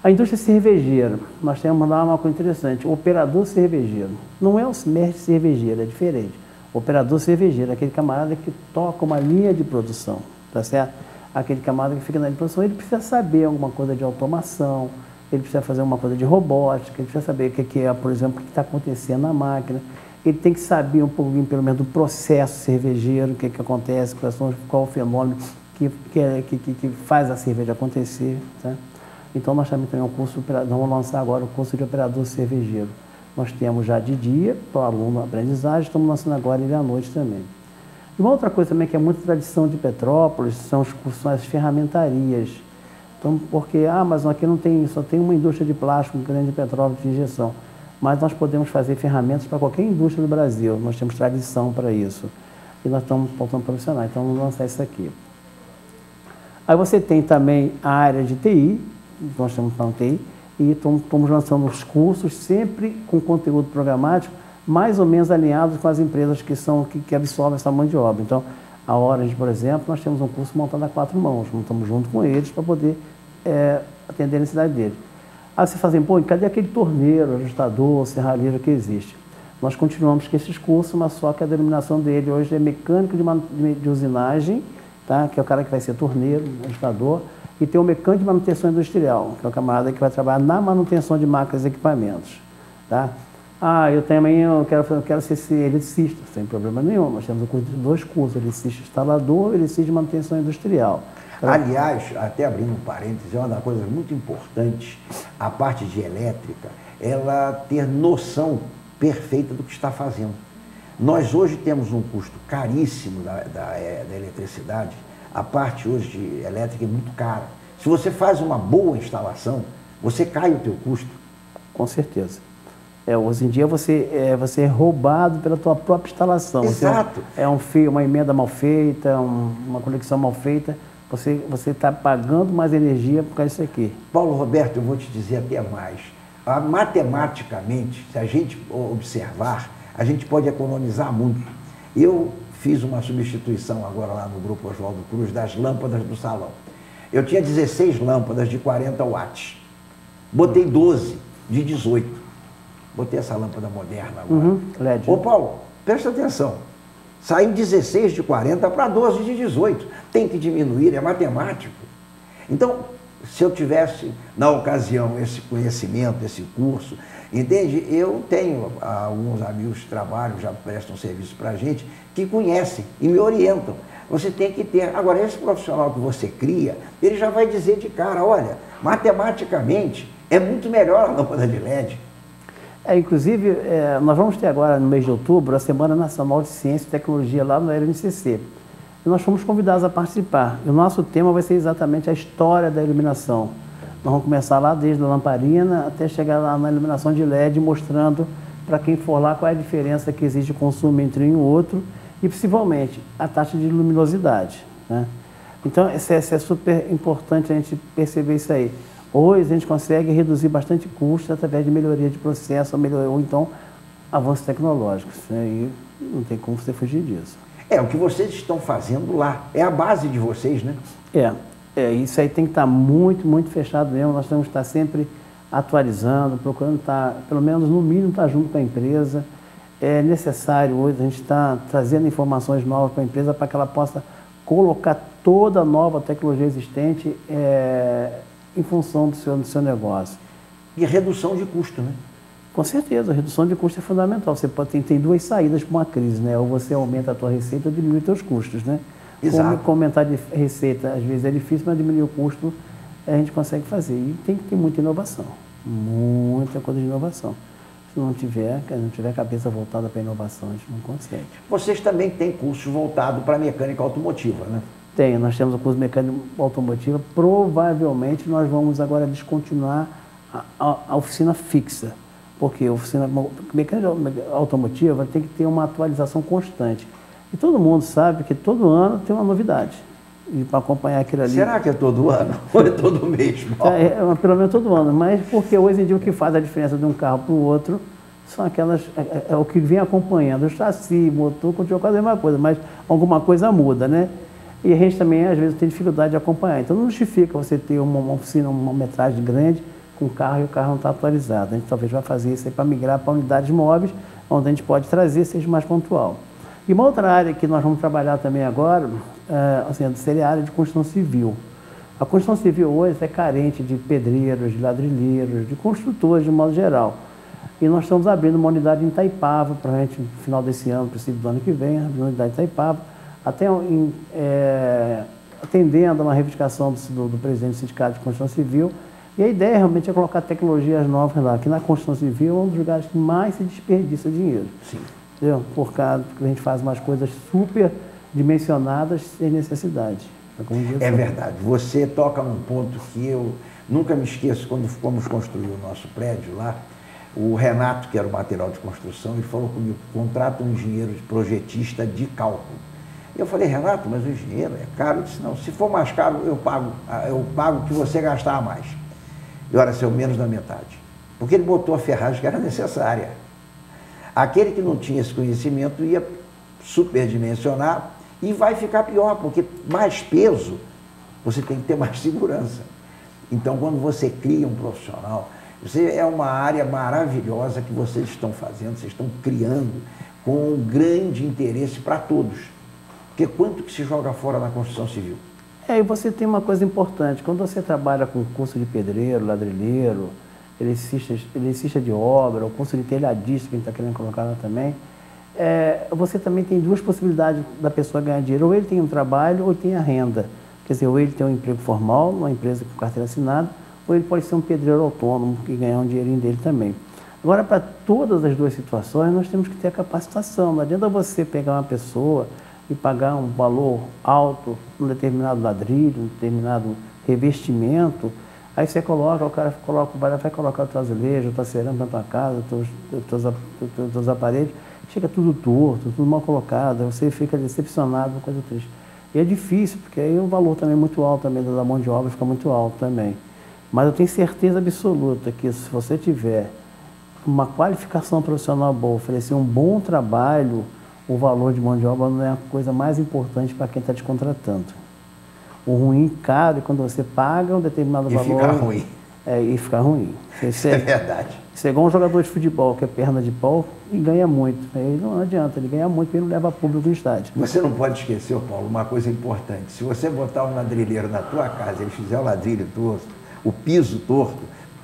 A indústria cervejeira, nós temos lá uma coisa interessante, o operador cervejeiro. Não é o mestre cervejeiro, é diferente. O operador cervejeiro, aquele camarada que toca uma linha de produção, tá certo? Aquele camarada que fica na linha de produção, ele precisa saber alguma coisa de automação, ele precisa fazer uma coisa de robótica, ele precisa saber o que é, por exemplo, o que está acontecendo na máquina, ele tem que saber um pouquinho, pelo menos, do processo cervejeiro, o que acontece, qual o fenômeno que faz a cerveja acontecer, tá? Então, nós também temos um curso, vamos lançar agora o curso de operador cervejeiro. Nós temos já de dia, para o aluno aprendizagem, estamos lançando agora ele à noite também. E uma outra coisa também que é muita tradição de Petrópolis são as ferramentarias. Então, porque, mas aqui não tem, só tem uma indústria de plástico grande de Petrópolis de injeção. Mas nós podemos fazer ferramentas para qualquer indústria do Brasil, nós temos tradição para isso. E nós estamos faltando profissionais, então vamos lançar isso aqui. Aí você tem também a área de TI, nós estamos falando TI, e estamos lançando os cursos sempre com conteúdo programático, mais ou menos alinhados com as empresas que absorvem essa mão de obra. Então, a Orange, por exemplo, nós temos um curso montado a 4 mãos, montamos junto com eles para poder atender a necessidade deles. Aí você fala assim, pô, cadê aquele torneiro, ajustador, serralheiro que existe? Nós continuamos com esses cursos, mas só que a denominação dele hoje é mecânico de usinagem, tá? Que é o cara que vai ser torneiro, ajustador, e tem o mecânico de manutenção industrial, que é o camarada que vai trabalhar na manutenção de máquinas e equipamentos, tá? eu quero ser eletricista, sem problema nenhum. Nós temos dois cursos, eletricista instalador e eletricista de manutenção industrial. Aliás, até abrindo um parênteses, é uma das coisas muito importantes, a parte de elétrica, ela ter noção perfeita do que está fazendo. Nós hoje temos um custo caríssimo da eletricidade, a parte hoje de elétrica é muito cara. Se você faz uma boa instalação, você cai o teu custo. Com certeza. Hoje em dia você é roubado pela tua própria instalação. Exato. Uma emenda mal feita, uma conexão mal feita, você está pagando mais energia por causa disso aqui. Paulo Roberto, eu vou te dizer até mais. Matematicamente, se a gente observar, a gente pode economizar muito. Eu fiz uma substituição agora lá no Grupo Oswaldo Cruz das lâmpadas do salão. Eu tinha 16 lâmpadas de 40 watts. Botei 12 de 18. Botei essa lâmpada moderna agora. LED. Ô Paulo, presta atenção. Saiu 16 de 40 para 12 de 18. Tem que diminuir, é matemático. Então, se eu tivesse, na ocasião, esse conhecimento, esse curso, entende? Eu tenho alguns amigos que trabalham, já prestam serviço para a gente, que conhecem e me orientam. Você tem que ter... Agora, esse profissional que você cria, ele já vai dizer de cara, olha, matematicamente, é muito melhor a lâmpada de LED. Inclusive, nós vamos ter agora, no mês de outubro, a Semana Nacional de Ciência e Tecnologia lá no RNCC. E nós fomos convidados a participar. E o nosso tema vai ser exatamente a história da iluminação. Nós vamos começar lá desde a lamparina até chegar lá na iluminação de LED, mostrando para quem for lá qual é a diferença que existe de consumo entre um e outro e, principalmente, a taxa de luminosidade, né? Então, é super importante a gente perceber isso aí. Hoje, a gente consegue reduzir bastante custo através de melhoria de processo ou então avanços tecnológicos, né? E não tem como você fugir disso. O que vocês estão fazendo lá, é a base de vocês, né? Isso aí tem que estar muito, muito fechado mesmo. Nós temos que estar sempre atualizando, procurando estar, pelo menos no mínimo, estar junto com a empresa. É necessário hoje a gente estar trazendo informações novas para a empresa para que ela possa colocar toda a nova tecnologia existente em função do seu negócio. E redução de custo, né? Com certeza, a redução de custo é fundamental. Você tem duas saídas para uma crise, né? Ou você aumenta a tua receita ou diminui os teus custos, né? Exato. Como aumentar de receita, às vezes é difícil, mas diminuir o custo a gente consegue fazer. E tem que ter muita inovação, muita coisa de inovação. Se não tiver cabeça voltada para a inovação, a gente não consegue. Vocês também têm cursos voltados para a mecânica automotiva, né? Nós temos o curso de mecânica automotiva. Provavelmente nós vamos agora descontinuar a oficina fixa. Porque a oficina mecânica automotiva tem que ter uma atualização constante. E todo mundo sabe que todo ano tem uma novidade. E para acompanhar aquilo ali... Será que é todo ano ou é todo mês? Pelo menos todo ano. Mas porque hoje em dia o que faz a diferença de um carro para o outro são aquelas... É o que vem acompanhando. O chassi, motor, continua quase a mesma coisa, mas alguma coisa muda, né? E a gente também, às vezes, tem dificuldade de acompanhar. Então não justifica você ter uma oficina, uma metragem grande com o carro e o carro não está atualizado. A gente talvez vai fazer isso aí para migrar para unidades móveis, onde a gente pode trazer, seja mais pontual. E uma outra área que nós vamos trabalhar também agora, seria a área de construção civil. A construção civil hoje é carente de pedreiros, de ladrilheiros, de construtores de modo geral. E nós estamos abrindo uma unidade em Itaipava, para a gente, no final desse ano, princípio do ano que vem, abrir uma unidade em Itaipava, até atendendo a uma reivindicação do presidente do Sindicato de Construção Civil. E a ideia realmente é colocar tecnologias novas lá, que na construção civil é um dos lugares que mais se desperdiça dinheiro. Sim. Entendeu? Por causa que a gente faz umas coisas super dimensionadas sem necessidade. É verdade. Você toca num ponto que eu nunca me esqueço. Quando fomos construir o nosso prédio lá, o Renato, que era o material de construção, ele falou comigo, contrata um engenheiro projetista de cálculo. Eu falei, Renato, mas o engenheiro é caro? Eu disse, não, se for mais caro, eu pago o que você gastar a mais. E olha, saiu menos da metade. Porque ele botou a ferragem que era necessária. Aquele que não tinha esse conhecimento ia superdimensionar e vai ficar pior, porque mais peso, você tem que ter mais segurança. Então, quando você cria um profissional, é uma área maravilhosa que vocês estão fazendo, vocês estão criando com um grande interesse para todos. Porque quanto que se joga fora na construção civil? E você tem uma coisa importante, quando você trabalha com curso de pedreiro, ladrilheiro, eletricista de obra, o curso de telhadista que a gente está querendo colocar lá também, você também tem duas possibilidades da pessoa ganhar dinheiro. Ou ele tem um trabalho ou ele tem a renda. Quer dizer, ou ele tem um emprego formal, numa empresa com carteira assinada, ou ele pode ser um pedreiro autônomo que ganhar um dinheirinho dele também. Agora, para todas as duas situações, nós temos que ter a capacitação. Não adianta você pegar uma pessoa e pagar um valor alto num determinado ladrilho, num determinado revestimento, aí você coloca, o cara vai colocar o teu azulejo, a tua cerâmica na tua casa, os teus aparelhos, chega tudo torto, tudo mal colocado, você fica decepcionado, uma coisa triste. E é difícil, porque aí o valor também é muito alto, também da mão de obra fica muito alto também. Mas eu tenho certeza absoluta que se você tiver uma qualificação profissional boa, oferecer um bom trabalho, o valor de mão de obra não é a coisa mais importante para quem está te contratando. O ruim, caro, é quando você paga um determinado valor... E fica ruim. E fica ruim. Isso é verdade. Isso é igual um jogador de futebol, que é perna de pau e ganha muito. Aí não adianta, ele ganha muito porque ele não leva público no estádio. Você não pode esquecer, Paulo, uma coisa importante. Se você botar um ladrilheiro na tua casa, ele fizer o ladrilho torto, o piso torto,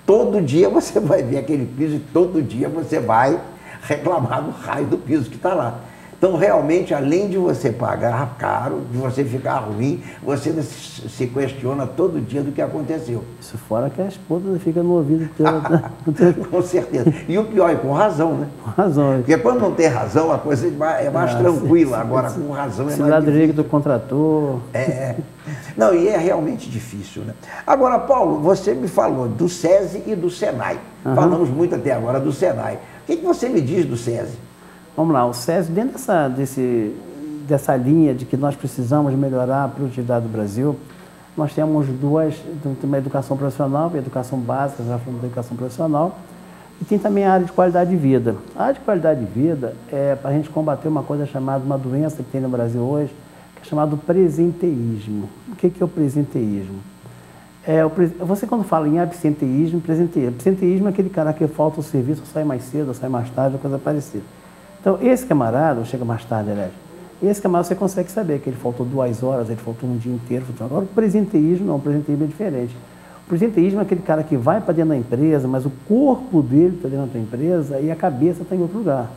todo dia você vai ver aquele piso e todo dia você vai reclamar do raio do piso que está lá. Então, realmente, além de você pagar caro, de você ficar ruim, você se questiona todo dia do que aconteceu. Isso fora que a esposa fica no ouvido Com certeza. E o pior é com razão, né? Com razão. Porque quando não tem razão, a coisa é mais tranquila. Agora, com razão, é mais ladrilho do contrator. Não, e é realmente difícil, né? Agora, Paulo, você me falou do SESI e do SENAI. Falamos muito até agora do SENAI. O que você me diz do SESI? Vamos lá, o SESI, dentro dessa linha de que nós precisamos melhorar a produtividade do Brasil, nós temos uma educação profissional, a educação básica, já falamos da educação profissional, e tem também a área de qualidade de vida. A área de qualidade de vida é para a gente combater uma coisa chamada, uma doença que tem no Brasil hoje, que é chamado presenteísmo. O que é o presenteísmo? Você quando fala em absenteísmo, presenteísmo é aquele cara que falta o serviço, sai mais cedo, sai mais tarde, coisa parecida. Então, esse camarada, ou chega mais tarde, aliás, esse camarada você consegue saber que ele faltou 2 horas, ele faltou um dia inteiro. Agora, o presenteísmo não, o presenteísmo é diferente. O presenteísmo é aquele cara que vai para dentro da empresa, mas o corpo dele está dentro da empresa e a cabeça está em outro lugar.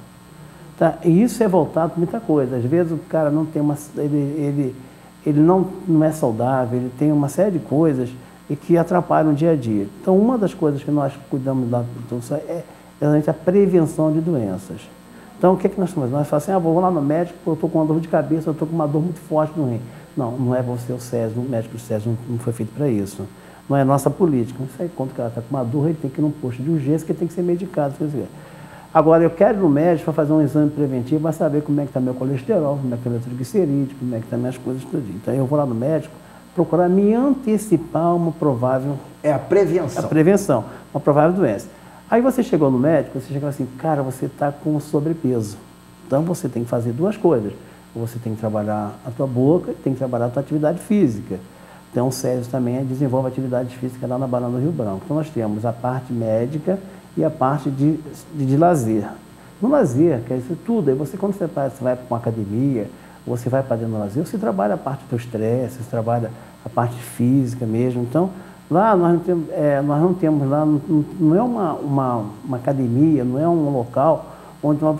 Tá? E isso é voltado para muita coisa. Às vezes o cara não tem ele não é saudável, ele tem uma série de coisas e que atrapalham o dia a dia. Então, uma das coisas que nós cuidamos da produção é exatamente a prevenção de doenças. Então, o que nós fazemos? Nós falamos assim, vou lá no médico, eu estou com uma dor de cabeça, eu estou com uma dor muito forte no rim. Não, não é você o SESI, o médico do SESI não foi feito para isso. Não é nossa política. Isso aí, quando o cara está com uma dor, ele tem que ir num posto de urgência, que ele tem que ser medicado. Agora, eu quero ir no médico para fazer um exame preventivo, para saber como é que está meu colesterol, como é que está meu triglicerídeo, como é que estão minhas coisas, tudo. Então, eu vou lá no médico, procurar me antecipar uma provável... É a prevenção. A prevenção, uma provável doença. Aí você chegou no médico, você chegou assim, cara, você está com sobrepeso. Então você tem que fazer 2 coisas. Você tem que trabalhar a tua boca e tem que trabalhar a tua atividade física. Então o SESI também desenvolve atividade física lá na Banana do Rio Branco. Então nós temos a parte médica e a parte de lazer. No lazer, quer dizer tudo. Aí você, quando você vai para uma academia, você vai para dentro do lazer, você trabalha a parte do estresse, você trabalha a parte física mesmo. Então, lá nós não temos lá, não é uma academia, não é um local onde nós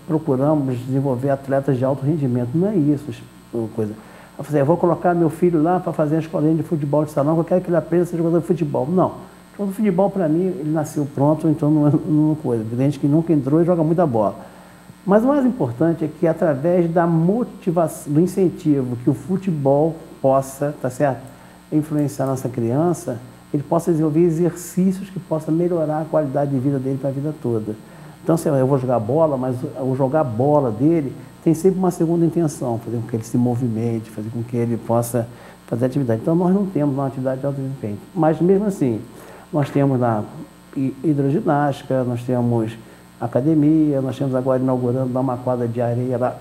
procuramos desenvolver atletas de alto rendimento. Não é isso, coisa. Eu vou colocar meu filho lá para fazer a escolinha de futebol de salão, que eu quero que ele aprenda a ser jogador de futebol. Não. O futebol, para mim, ele nasceu pronto, então não é coisa. Tem gente que nunca entrou e joga muita bola. Mas o mais importante é que, através da motivação, do incentivo que o futebol possa, tá certo? Influenciar a nossa criança, ele possa desenvolver exercícios que possam melhorar a qualidade de vida dele para a vida toda. Então, eu vou jogar bola, mas o jogar bola dele tem sempre uma segunda intenção, fazer com que ele se movimente, fazer com que ele possa fazer atividade. Então, nós não temos uma atividade de alto desempenho. Mas, mesmo assim, nós temos lá hidroginástica, nós temos academia, nós temos agora inaugurando uma quadra de areia lá,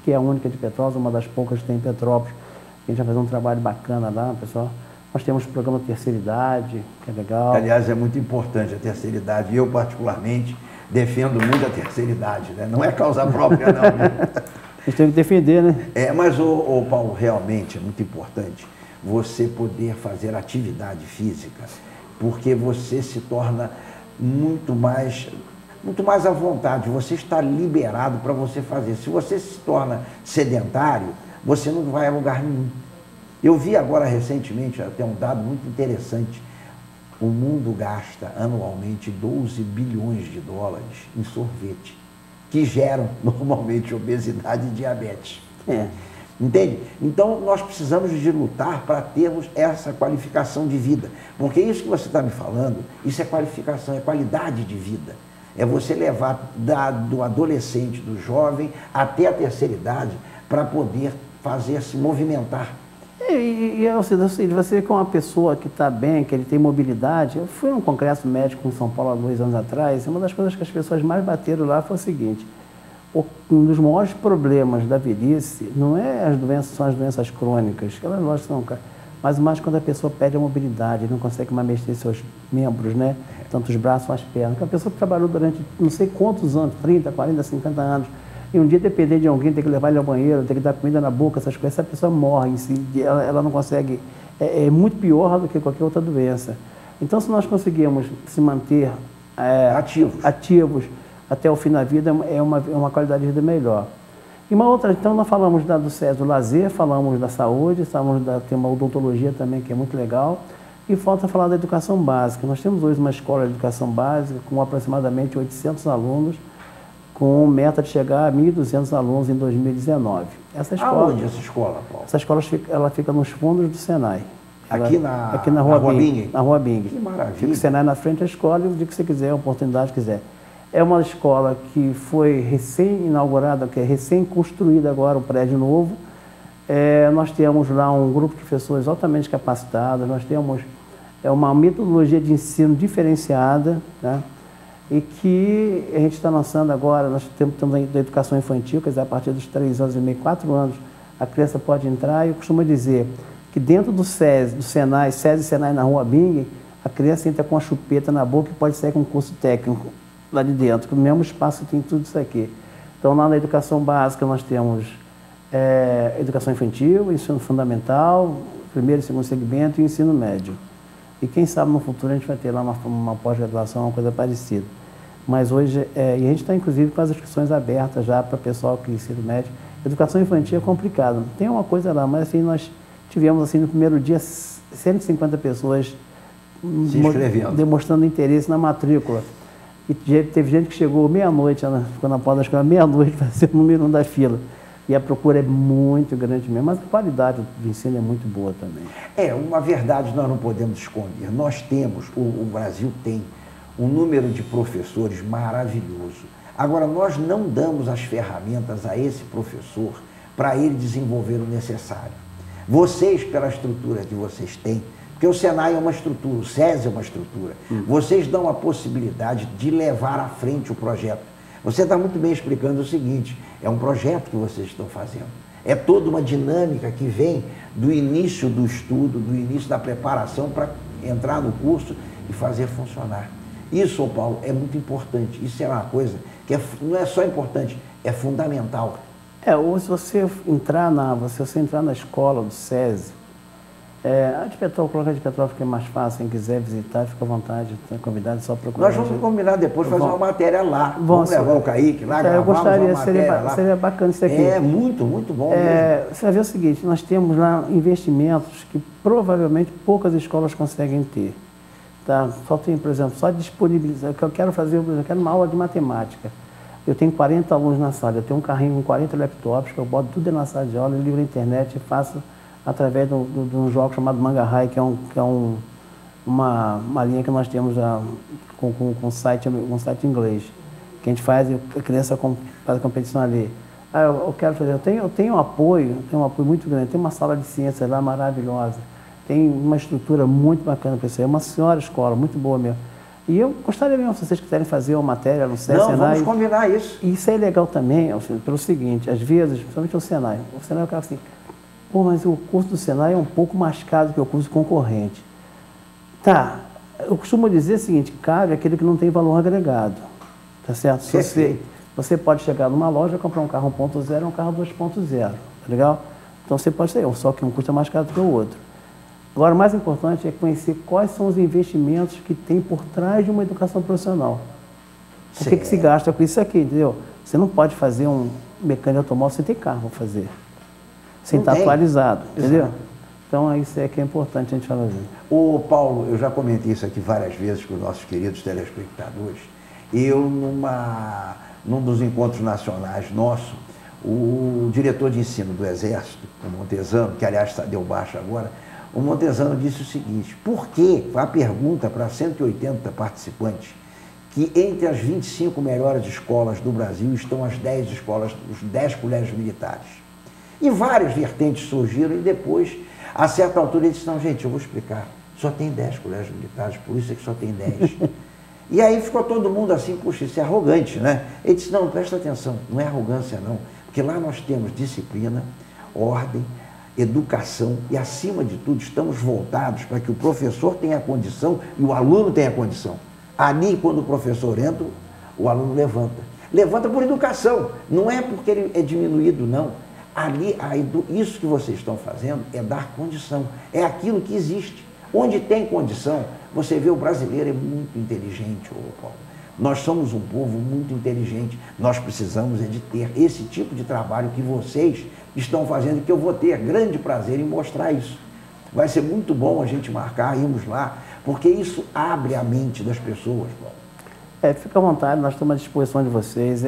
que é a única de Petrópolis, uma das poucas que tem em Petrópolis. A gente vai fazer um trabalho bacana lá, pessoal. Nós temos o programa Terceira Idade, que é legal. Aliás, é muito importante a terceira idade. Eu, particularmente, defendo muito a terceira idade, né? Não é causa própria, não. Né? A gente tem que defender, né? Mas, Paulo, realmente é muito importante você poder fazer atividade física, porque você se torna muito mais à vontade, você está liberado para você fazer. Se você se torna sedentário, você não vai a lugar nenhum. Eu vi agora recentemente, até um dado muito interessante, o mundo gasta anualmente 12 bilhões de dólares em sorvete, que geram normalmente obesidade e diabetes. Entende? Então, nós precisamos de lutar para termos essa qualificação de vida. Porque isso que você está me falando, isso é qualificação, é qualidade de vida. É você levar do adolescente, do jovem, até a terceira idade, para poder fazer se movimentar. Você que é uma pessoa que está bem, que ele tem mobilidade. Eu fui num congresso médico em São Paulo há 2 anos atrás, e uma das coisas que as pessoas mais bateram lá foi o seguinte: um dos maiores problemas da velhice não é são as doenças crônicas, que elas lógico são, mas mais quando a pessoa perde a mobilidade, não consegue mais mexer seus membros, né? Tanto os braços como as pernas. Porque a pessoa que trabalhou durante não sei quantos anos, 30, 40, 50 anos, e um dia depender de alguém, ter que levar ele ao banheiro, ter que dar comida na boca, essas coisas, essa pessoa morre, ela não consegue, é muito pior do que qualquer outra doença. Então, se nós conseguirmos se manter ativos até o fim da vida, é uma qualidade de vida melhor. E uma outra, então, nós falamos do SESI, do lazer, falamos da saúde, tem uma odontologia também, que é muito legal, e falta falar da educação básica. Nós temos hoje uma escola de educação básica com aproximadamente 800 alunos, com meta de chegar a 1.200 alunos em 2019. Aonde essa escola, Paulo? Essa escola ela fica nos fundos do Senai. Aqui na Rua Bing. Na Rua Bing. Que maravilha. Fica o Senai na frente da escola, e o dia que você quiser, a oportunidade que quiser. É uma escola que foi recém-inaugurada, que é recém-construída agora, um prédio novo. Nós temos lá um grupo de pessoas altamente capacitadas, nós temos uma metodologia de ensino diferenciada, né? E que a gente está lançando agora, nós temos da educação infantil, quer dizer, a partir dos 3 anos e meio, 4 anos, a criança pode entrar, e eu costumo dizer que dentro do SESI, do Senai, SESI e Senai na Rua Bing, a criança entra com a chupeta na boca e pode sair com um curso técnico lá de dentro, que no mesmo espaço tem tudo isso aqui. Então, lá na educação básica, nós temos educação infantil, ensino fundamental, primeiro e segundo segmento e ensino médio. E quem sabe no futuro a gente vai ter lá uma pós-graduação, uma coisa parecida. Mas hoje, e a gente está inclusive com as inscrições abertas já para o pessoal que ensino médio. Educação infantil é complicado. Tem uma coisa lá, mas assim, nós tivemos assim no primeiro dia 150 pessoas demonstrando interesse na matrícula. E teve gente que chegou meia-noite, ficou na porta da escola meia-noite para ser o número 1 da fila. E a procura é muito grande mesmo, mas a qualidade do ensino é muito boa também. Uma verdade nós não podemos esconder. Nós temos, o Brasil tem um número de professores maravilhoso. Agora, nós não damos as ferramentas a esse professor para ele desenvolver o necessário. Vocês, pela estrutura que vocês têm, porque o Senai é uma estrutura, o SESI é uma estrutura, vocês dão a possibilidade de levar à frente o projeto. Você está muito bem explicando o seguinte, é um projeto que vocês estão fazendo. É toda uma dinâmica que vem do início do estudo, do início da preparação para entrar no curso e fazer funcionar. Isso, Paulo, é muito importante. Isso é uma coisa que não é só importante, é fundamental. Ou se você entrar na escola do SESI, a de Petrópolis, colocar de Petrópolis que é mais fácil, quem quiser visitar, fica à vontade, está convidado, só procurar. Nós vamos combinar depois, fazer uma matéria lá. Vamos levar o Kaique lá, eu gostaria, seria bacana isso aqui. Muito bom mesmo. Você vai ver o seguinte, nós temos lá investimentos que provavelmente poucas escolas conseguem ter. Tá? Só tem, por exemplo, só disponibilizar, que eu quero uma aula de matemática. Eu tenho 40 alunos na sala, eu tenho um carrinho com 40 laptops, que eu boto tudo na sala de aula, eu ligo na internet e faço através de um jogo chamado Manga High, que é uma linha que nós temos com um site em inglês, que a gente faz, a criança faz a competição ali. Eu quero fazer, eu tenho um apoio muito grande, tem uma sala de ciências lá maravilhosa, tem uma estrutura muito bacana para isso, é uma senhora escola, muito boa mesmo. E eu gostaria mesmo, se vocês quiserem fazer uma matéria no SESI, Senai. Vamos combinar isso. E isso é legal também, pelo seguinte, às vezes, principalmente o Senai eu quero assim, mas o curso do Senai é um pouco mais caro que o curso concorrente. Tá, eu costumo dizer o seguinte, cabe aquele que não tem valor agregado, tá certo? Você pode chegar numa loja e comprar um carro 1.0 e um carro 2.0, tá legal? Então você pode ser, só que um custa mais caro do que o outro. Agora, o mais importante é conhecer quais são os investimentos que tem por trás de uma educação profissional. Por que se gasta com isso aqui, entendeu? Você não pode fazer um mecânico automóvel sem ter carro para fazer, sem estar atualizado, entendeu? Exato. Então, isso é que é importante a gente falar. Ô, Paulo, eu já comentei isso aqui várias vezes com os nossos queridos telespectadores. Eu, num dos encontros nacionais nossos, o diretor de ensino do Exército, o Montesano, que aliás deu baixa agora, o Montesano disse o seguinte: por que, a pergunta para 180 participantes, que entre as 25 melhores escolas do Brasil estão as 10 escolas, os 10 colégios militares? E várias vertentes surgiram e depois, a certa altura, ele disse: não, gente, eu vou explicar, só tem 10 colégios militares, por isso é que só tem 10. E aí ficou todo mundo assim: puxa, isso é arrogante, né? Ele disse: não, presta atenção, não é arrogância não, porque lá nós temos disciplina, ordem, educação e, acima de tudo, estamos voltados para que o professor tenha condição e o aluno tenha condição. Ali, quando o professor entra, o aluno levanta. Levanta por educação, não é porque ele é diminuído, não. Ali, isso que vocês estão fazendo é dar condição, é aquilo que existe. Onde tem condição, você vê, o brasileiro é muito inteligente, Paulo. Nós somos um povo muito inteligente, nós precisamos de ter esse tipo de trabalho que vocês estão fazendo, que eu vou ter grande prazer em mostrar isso. Vai ser muito bom a gente marcar, irmos lá, porque isso abre a mente das pessoas, Paulo. Fica à vontade, nós estamos à disposição de vocês,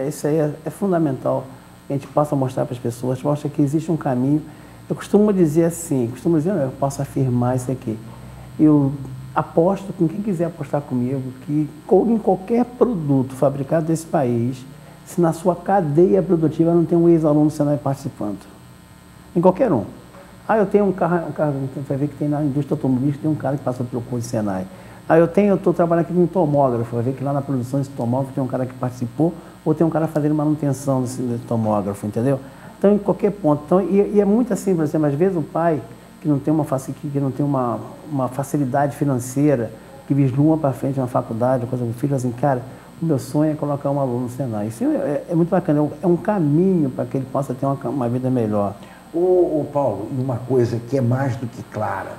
isso aí é fundamental, que a gente possa mostrar para as pessoas, mostra que existe um caminho. Eu costumo dizer assim, eu posso afirmar isso aqui, eu aposto com quem quiser apostar comigo, que em qualquer produto fabricado desse país, se na sua cadeia produtiva não tem um ex-aluno do Senai participando. Em qualquer um. Eu tenho um carro, vai ver que tem na indústria automobilística, tem um cara que passa pelo curso de Senai. Eu estou trabalhando aqui com um tomógrafo, vai ver que lá na produção desse tomógrafo tem um cara que participou, ou tem um cara fazendo manutenção desse tomógrafo, entendeu? Então, em qualquer ponto. Então, e é muito assim, por exemplo, às vezes o pai que não tem uma facilidade financeira, que vislumbra para frente uma faculdade, coisa do filho, assim, cara, o meu sonho é colocar um aluno no Senai. Isso é muito bacana, é um caminho para que ele possa ter uma vida melhor. Ô Paulo, uma coisa que é mais do que clara,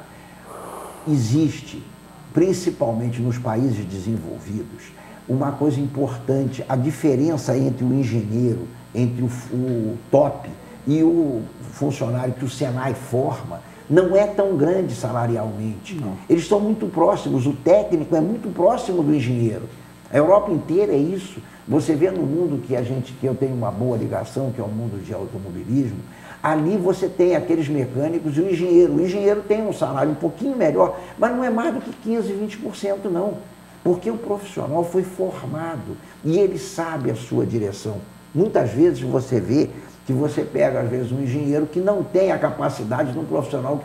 existe, principalmente nos países desenvolvidos, uma coisa importante, a diferença entre o engenheiro, entre o top e o funcionário que o Senai forma, não é tão grande salarialmente. Não. Eles estão muito próximos, o técnico é muito próximo do engenheiro. A Europa inteira é isso. Você vê no mundo que eu tenho uma boa ligação, que é o mundo de automobilismo, ali você tem aqueles mecânicos e o engenheiro. O engenheiro tem um salário um pouquinho melhor, mas não é mais do que 15%, 20% não. Porque o profissional foi formado e ele sabe a sua direção. Muitas vezes você vê que você pega, às vezes, um engenheiro que não tem a capacidade de um profissional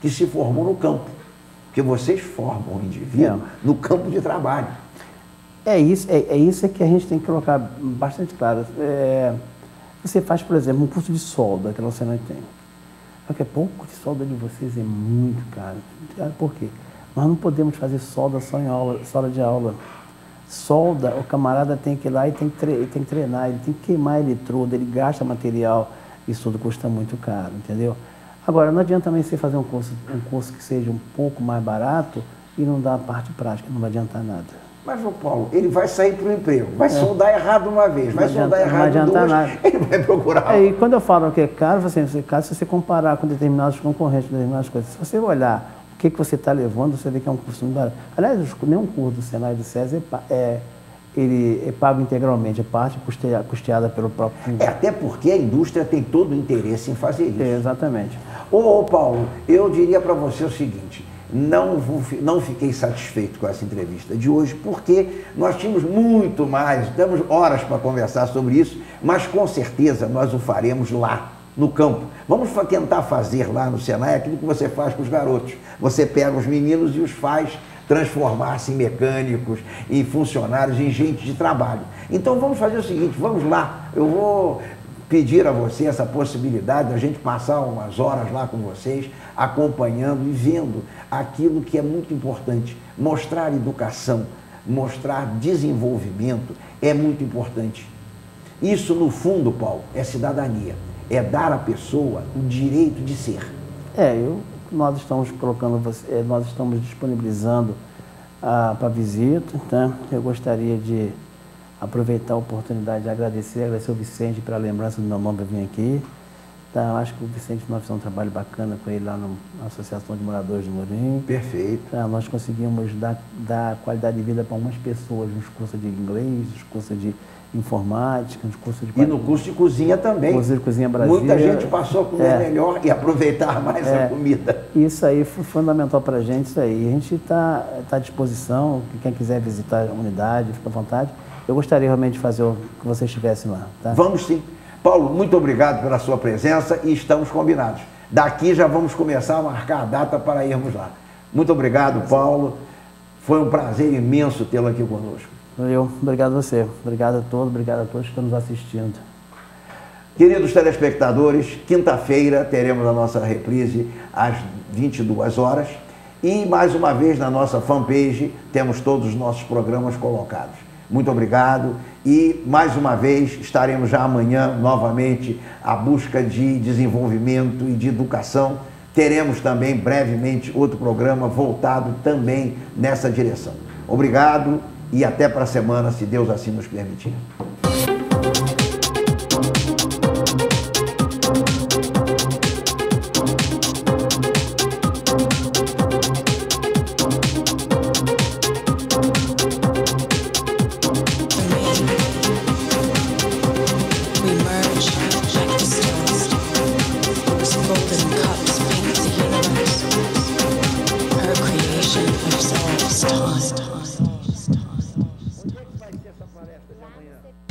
que se formou no campo. Porque vocês formam o indivíduo no campo de trabalho. É isso que a gente tem que colocar bastante claro. Você faz, por exemplo, um curso de solda, que você não tem. Daqui a pouco, o curso de solda de vocês é muito caro. Por quê? Nós não podemos fazer solda só em aula, sala de aula. Solda, o camarada tem que ir lá e tem que treinar, ele tem que queimar eletrodo, ele gasta material, isso tudo custa muito caro, entendeu? Agora, não adianta também você fazer um curso que seja um pouco mais barato e não dar a parte prática, não vai adiantar nada. Mas, Paulo, ele vai sair para o emprego, vai soldar errado uma vez, vai soldar errado duas, ele vai procurar. E quando eu falo que é caro, se você comparar com determinados concorrentes, determinadas coisas, se você olhar o que você está levando, você vê que é um curso muito barato. Aliás, nenhum curso do Senai e do SESI ele é pago integralmente, é parte custeada pelo próprio... até porque a indústria tem todo o interesse em fazer isso. Exatamente. Ô Paulo, eu diria para você o seguinte, não fiquei satisfeito com essa entrevista de hoje, porque nós tínhamos muito mais, temos horas para conversar sobre isso, mas com certeza nós o faremos lá, no campo. Vamos tentar fazer lá no Senai aquilo que você faz com os garotos. Você pega os meninos e os faz transformar-se em mecânicos, em funcionários, em gente de trabalho. Então vamos fazer o seguinte, vamos lá, eu vou pedir a você essa possibilidade de a gente passar umas horas lá com vocês, acompanhando e vendo aquilo que é muito importante. Mostrar educação, mostrar desenvolvimento é muito importante. Isso, no fundo, Paulo, é cidadania. É dar à pessoa o direito de ser. nós estamos nós estamos disponibilizando para visita, tá? Eu gostaria de aproveitar a oportunidade de agradecer ao Vicente pela lembrança do meu nome para vir aqui. Tá, eu acho que o Vicente, nós fizemos um trabalho bacana com ele lá na Associação de Moradores de Murim. Perfeito. Tá, nós conseguimos dar qualidade de vida para algumas pessoas nos cursos de inglês, nos cursos de informática, nos cursos de... E no curso de cozinha também. Curso de cozinha brasileira. Muita gente passou a comer melhor e aproveitar mais a comida. Isso aí foi fundamental para a gente, isso aí. A gente está à disposição, quem quiser visitar a unidade, fica à vontade. Eu gostaria realmente de fazer que vocês estivessem lá. Tá? Vamos sim. Paulo, muito obrigado pela sua presença e estamos combinados. Daqui já vamos começar a marcar a data para irmos lá. Muito obrigado, Paulo. Foi um prazer imenso tê-lo aqui conosco. Obrigado a você. Obrigado a todos que estão nos assistindo. Queridos telespectadores, quinta-feira teremos a nossa reprise às 22 horas e mais uma vez na nossa fanpage temos todos os nossos programas colocados. Muito obrigado e mais uma vez estaremos já amanhã novamente à busca de desenvolvimento e de educação. Teremos também brevemente outro programa voltado também nessa direção. Obrigado e até para a semana, se Deus assim nos permitir.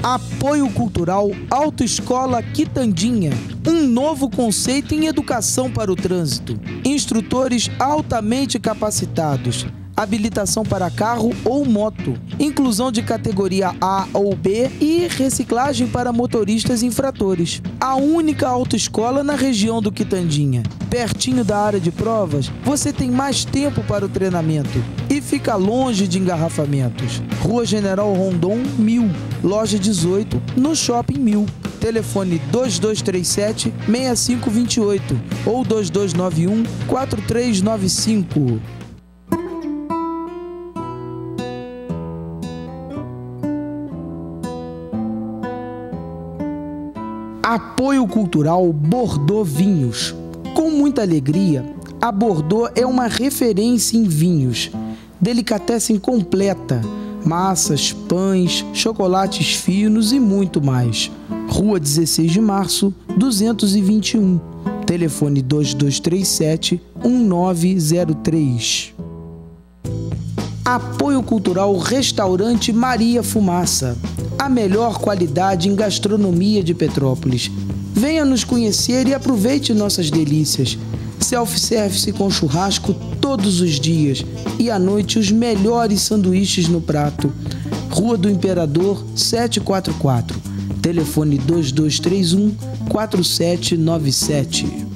Apoio Cultural Autoescola Quitandinha, um novo conceito em educação para o trânsito. Instrutores altamente capacitados, habilitação para carro ou moto, inclusão de categoria A ou B e reciclagem para motoristas infratores. A única autoescola na região do Quitandinha. Pertinho da área de provas, você tem mais tempo para o treinamento e fica longe de engarrafamentos. Rua General Rondon, 1000, loja 18, no Shopping 1000. Telefone 2237-6528 ou 2291-4395. Apoio Cultural Bordeaux Vinhos. Com muita alegria, a Bordeaux é uma referência em vinhos. Delicatessen completa, massas, pães, chocolates finos e muito mais. Rua 16 de Março, 221. Telefone 2237-1903. Apoio Cultural Restaurante Maria Fumaça. A melhor qualidade em gastronomia de Petrópolis. Venha nos conhecer e aproveite nossas delícias. Self-service com churrasco todos os dias e à noite os melhores sanduíches no prato. Rua do Imperador 744. Telefone 2231-4797.